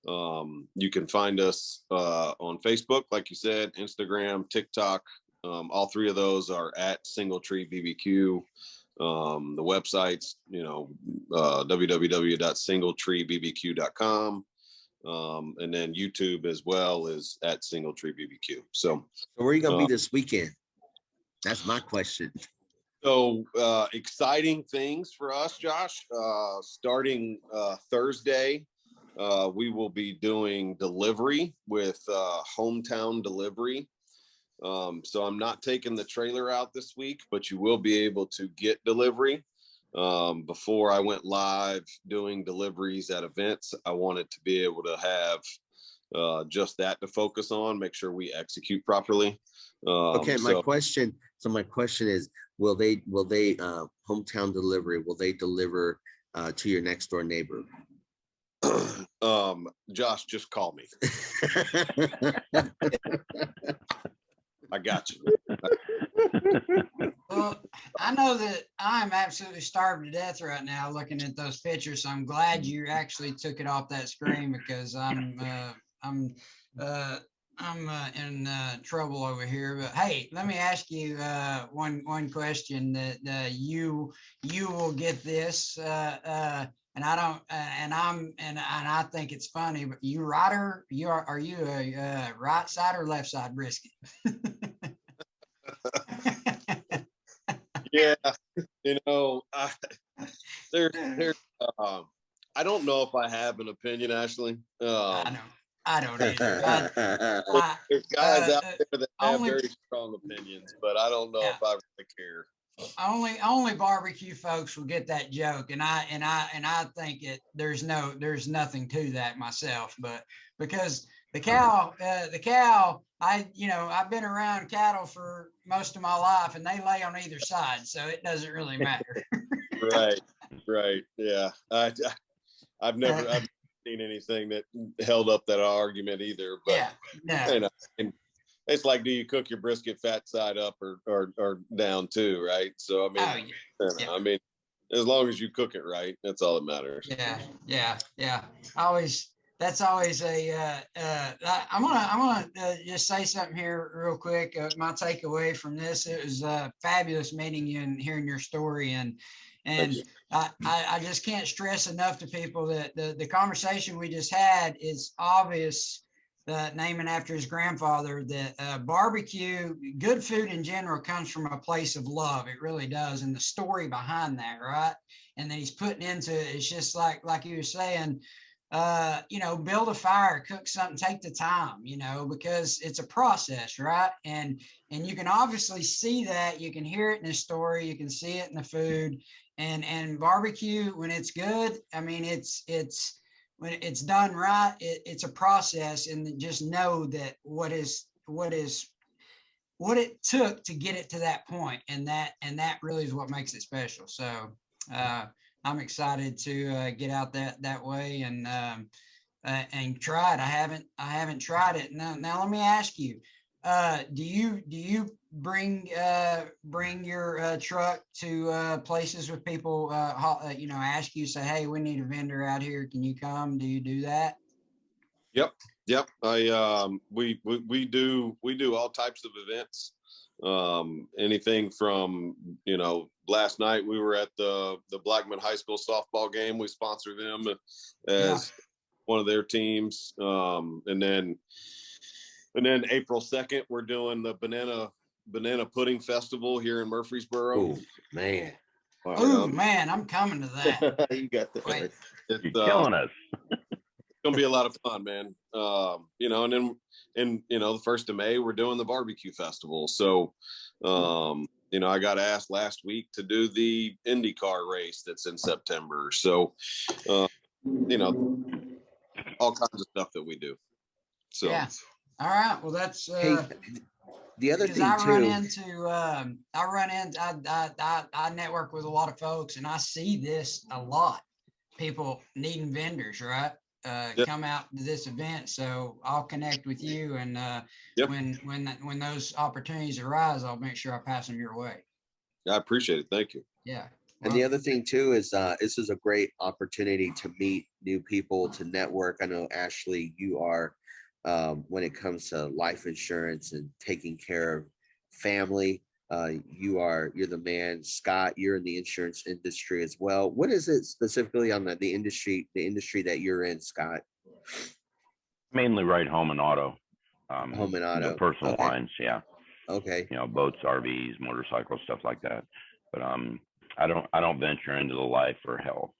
You can find us on Facebook, like you said, Instagram, TikTok. All 3 of those are at Single Tree BBQ. The website's, you know, www.singletreebbq.com. And then YouTube as well is at Single Tree BBQ. So where are you gonna be this weekend? That's my question. So exciting things for us, Josh. Starting Thursday, we will be doing delivery with Hometown Delivery. So I'm not taking the trailer out this week, but you will be able to get delivery. Before I went live doing deliveries at events, I wanted to be able to have just that to focus on, make sure we execute properly. Okay, my question is, will they Hometown Delivery, will they deliver to your next door neighbor? Josh, just call me. I got you. Well, I know that I'm absolutely starved to death right now looking at those pictures. So I'm glad you actually took it off that screen, because I'm in trouble over here. But hey, let me ask you one question that you will get this. And I don't, and I think it's funny. But you are you a right side or left side brisket? Yeah, you know, there's I don't know if I have an opinion, Ashley. I know. I don't either. I, There's guys out uh, there that have only, very strong opinions, but I don't know yeah, if I really care. only barbecue folks will get that joke, and I think there's nothing to that myself, but because the cow, I've been around cattle for most of my life, and they lay on either side, so it doesn't really matter. Right. Yeah. I've never seen anything that held up that argument either, but Yeah, no. you know, and it's like, do you cook your brisket fat side up or down too, right? So I mean, Yeah. I mean, as long as you cook it right, that's all that matters. Yeah. That's always I'm gonna just say something here real quick. My takeaway from this, it was fabulous meeting you and hearing your story, and I just can't stress enough to people that the conversation we just had is obvious. Naming after his grandfather, that barbecue, good food in general, comes from a place of love. It really does, and the story behind that, right? And then he's putting into it. It's just like you were saying, build a fire, cook something, take the time, because it's a process, right? And you can obviously see that. You can hear it in the story. You can see it in the food, and barbecue when it's good. I mean, it's when it's done right, it's a process, and just know that what it took to get it to that point, and that really is what makes it special. So I'm excited to get out that way and try it. I haven't tried it. Now let me ask you, do you bring your truck to places with people ask you, say, hey, we need a vendor out here, can you come? Do you do that? Yep. We do all types of events. Anything from, last night we were at the Blackman High School softball game. We sponsor them as one of their teams. And then April 2nd, we're doing the banana pudding festival here in Murfreesboro. Oh man. Wow. Oh man, I'm coming to that. You got the You're killing us. It's gonna be a lot of fun, man. And then the 1st of May, we're doing the barbecue festival. So I got asked last week to do the IndyCar race that's in September. So all kinds of stuff that we do. So yeah. All right. Well, that's hey, the other thing I network with a lot of folks, and I see this a lot. People needing vendors, right? Come out to this event. So I'll connect with you, and when those opportunities arise, I'll make sure I pass them your way. I appreciate it. Thank you. Yeah. And the other thing too is this is a great opportunity to meet new people, to network. I know, Ashley, you are when it comes to life insurance and taking care of family, you're the man. Scott, you're in the insurance industry as well. What is it specifically on the industry that you're in, Scott? Mainly right home and auto. Home and auto. Personal lines, yeah. Okay. Boats, RVs, motorcycles, stuff like that. But I don't venture into the life or health.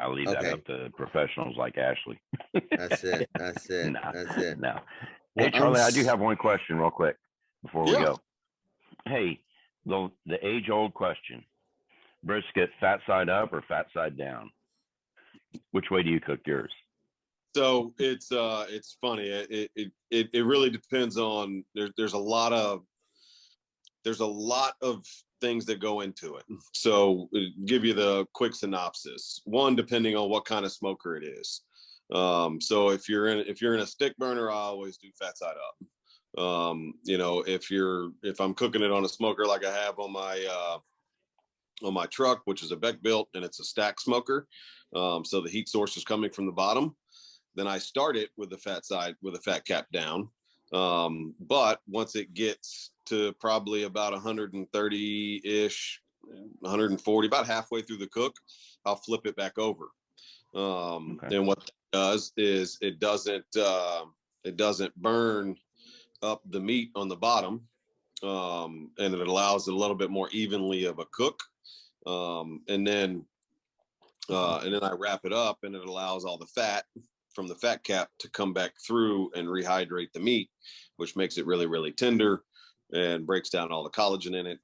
I leave that up to professionals like Ashley. That's it. No. That's it. No. Hey, Charlie, I do have one question real quick before we go. Hey, the age-old question: brisket, fat side up or fat side down? Which way do you cook yours? So it's funny. It really depends on. There's a lot of things that go into it. So give you the quick synopsis. One, depending on what kind of smoker it is. So if you're in a stick burner, I always do fat side up. If I'm cooking it on a smoker like I have on my truck, which is a Beck built, and it's a stack smoker, so the heat source is coming from the bottom, then I start it with the fat side with a fat cap down. But once it gets to probably about 130-ish, 140, about halfway through the cook, I'll flip it back over. And what that does is it doesn't burn up the meat on the bottom, and it allows it a little bit more evenly of a cook. And then I wrap it up, and it allows all the fat from the fat cap to come back through and rehydrate the meat, which makes it really, really tender and breaks down all the collagen in it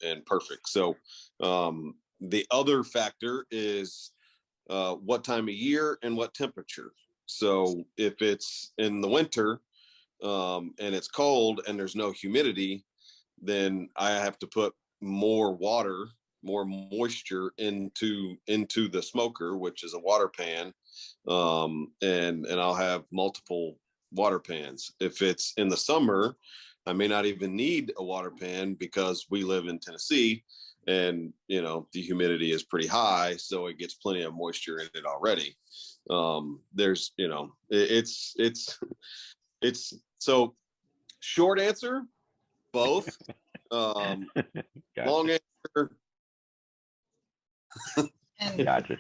and perfect. So the other factor is what time of year and what temperature. So if it's in the winter and it's cold and there's no humidity, then I have to put more water, more moisture into the smoker, which is a water pan. And I'll have multiple water pans. If it's in the summer, I may not even need a water pan because we live in Tennessee and, you know, the humidity is pretty high. So it gets plenty of moisture in it already. There's, you know, it's so short answer, both. Gotcha. Long answer. And, Gotcha.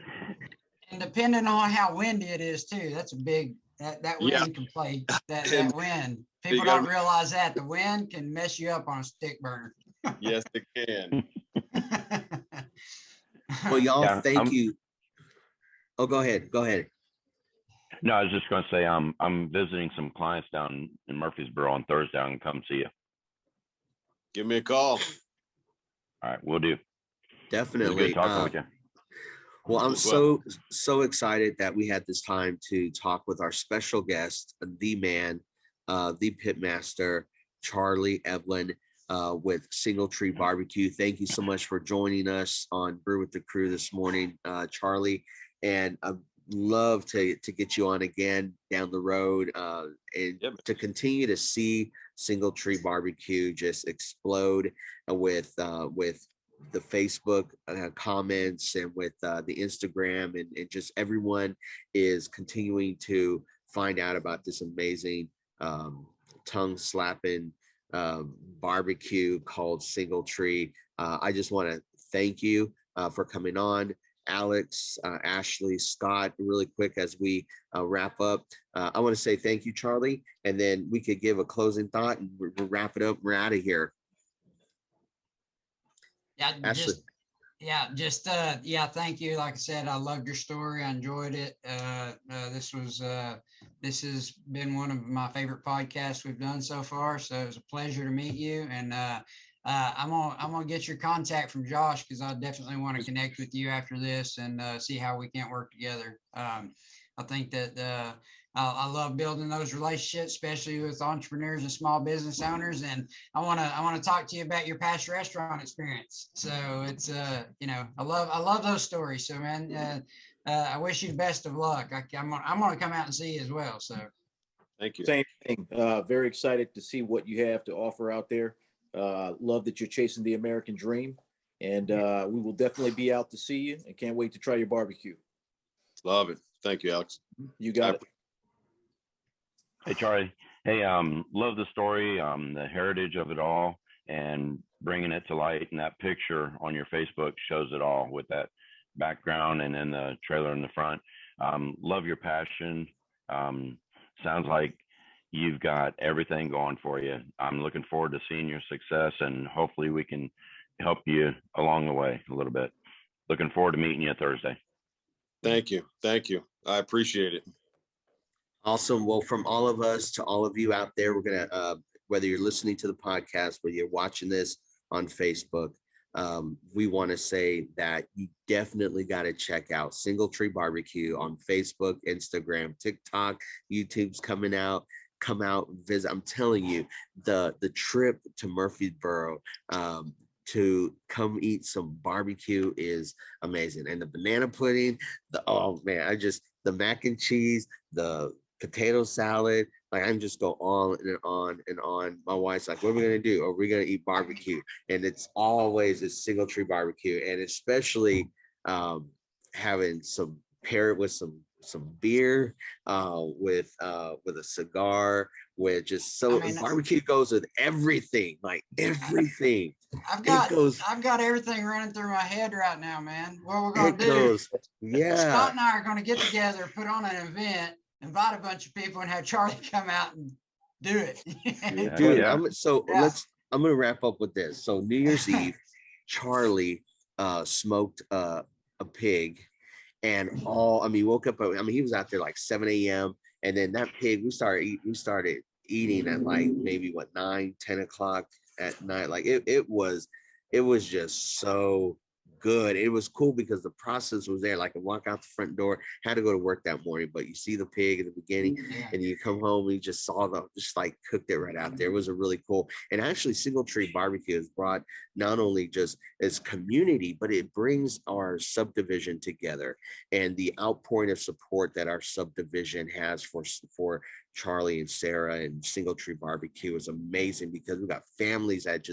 and depending on how windy it is too, that's a big, that wind can play, that wind. People don't realize that the wind can mess you up on a stick burner. Yes, it can. Well, y'all, Yeah, thank you. Oh, go ahead. Go ahead. No, I was just going to say I'm visiting some clients down in Murfreesboro on Thursday. I can come see you. Give me a call. All right, we'll do. Definitely. Good talking with you. Well, I'm so excited that we had this time to talk with our special guest, the man, the pitmaster, Charlie Eblen, with Single Tree Barbecue. Thank you so much for joining us on Brew with the Crew this morning, Charlie. And I'd love to get you on again down the road and to continue to see Single Tree Barbecue just explode with the Facebook comments and with the Instagram and just everyone is continuing to find out about this amazing tongue slapping barbecue called Single Tree. I just want to thank you for coming on. Alex, Ashley, Scott, really quick as we wrap up. I want to say thank you, Charlie, and then we could give a closing thought and we'll wrap it up. We're out of here. Yeah, Ashley. Thank you. Like I said, I loved your story. I enjoyed it. This has been one of my favorite podcasts we've done so far. So it was a pleasure to meet you. And I'm gonna get your contact from Josh because I definitely want to connect with you after this and see how we can work together. I think that I love building those relationships, especially with entrepreneurs and small business owners. And I want to talk to you about your past restaurant experience. So it's I love those stories. So man, I wish you the best of luck. I'm gonna come out and see you as well. So thank you. Same thing. Very excited to see what you have to offer out there. Love that you're chasing the American dream, and we will definitely be out to see you. And can't wait to try your barbecue. Love it. Thank you, Alex. You got it. Hey, Charlie. Hey, love the story, the heritage of it all, and bringing it to light. And that picture on your Facebook shows it all with that background and then the trailer in the front. Love your passion. Sounds like you've got everything going for you. I'm looking forward to seeing your success, and hopefully we can help you along the way a little bit. Looking forward to meeting you Thursday. Thank you. Thank you. I appreciate it. Awesome. Well, from all of us to all of you out there, we're going to, whether you're listening to the podcast, whether you're watching this on Facebook, we want to say that you definitely got to check out Single Tree Barbecue on Facebook, Instagram, TikTok, YouTube's coming out. Come out, visit. I'm telling you, the trip to Murfreesboro to come eat some barbecue is amazing. And the banana pudding, the mac and cheese, the potato salad, like I'm just go on and on and on. My wife's like, what are we gonna do? Are we gonna eat barbecue? And it's always a Single Tree Barbecue, and especially having some pair it with some beer, with a cigar, with just barbecue goes with everything, like everything. I've got everything running through my head right now, man. What we're gonna do? Yeah. Scott and I are gonna get together, put on an event, invite a bunch of people, and have Charlie come out and do it. Dude, I'm gonna wrap up with this. So New Year's Eve, Charlie smoked a pig, And woke up, he was out there like 7 a.m. And then that pig, we started eating at like maybe 9-10 o'clock at night. Like it was just so good. It was cool because the process was there. Like I walk out the front door, had to go to work that morning, but you see the pig at the beginning, and you come home and you just saw just like cooked it right out there. It was a really cool. And actually Single Tree Barbecue has brought not only just its community, but it brings our subdivision together, and the outpouring of support that our subdivision has for Charlie and Sarah and Single Tree Barbecue is amazing, because we've got families that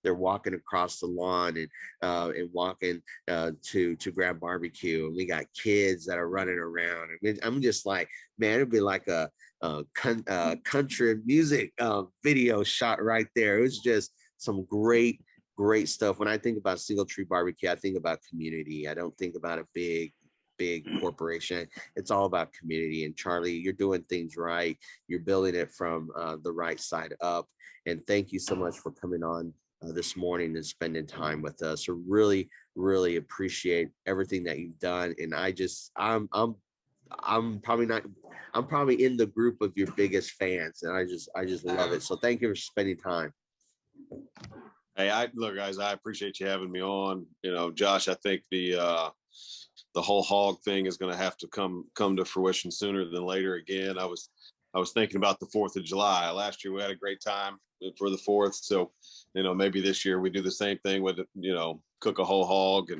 they're walking across the lawn and walking to grab barbecue, and we got kids that are running around. And I'm just like, man, it'd be like a country music video shot right there. It was just some great stuff. When I think about Single Tree Barbecue, I think about community. I don't think about a big corporation. It's all about community. And Charlie, you're doing things right. You're building it from the right side up. And thank you so much for coming on this morning and spending time with us. I really appreciate everything that you've done. And I'm probably in the group of your biggest fans, and I just love it. So thank you for spending time. Hey, look, guys, I appreciate you having me on. Josh, I think the whole hog thing is going to have to come to fruition sooner than later. Again, I was thinking about the 4th of July. Last year we had a great time for the 4th. So, maybe this year we do the same thing with, cook a whole hog,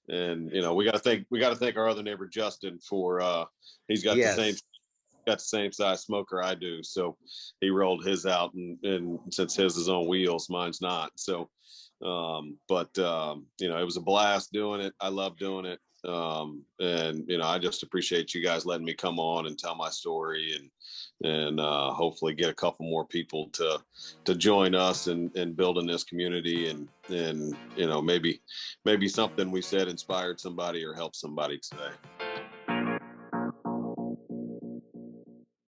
and we got to thank our other neighbor, Justin, for, he's got the same size smoker I do. So he rolled his out, and since his is on wheels, mine's not. So, it was a blast doing it. I love doing it. I just appreciate you guys letting me come on and tell my story, and hopefully get a couple more people to join us and building this community, and maybe something we said inspired somebody or helped somebody today.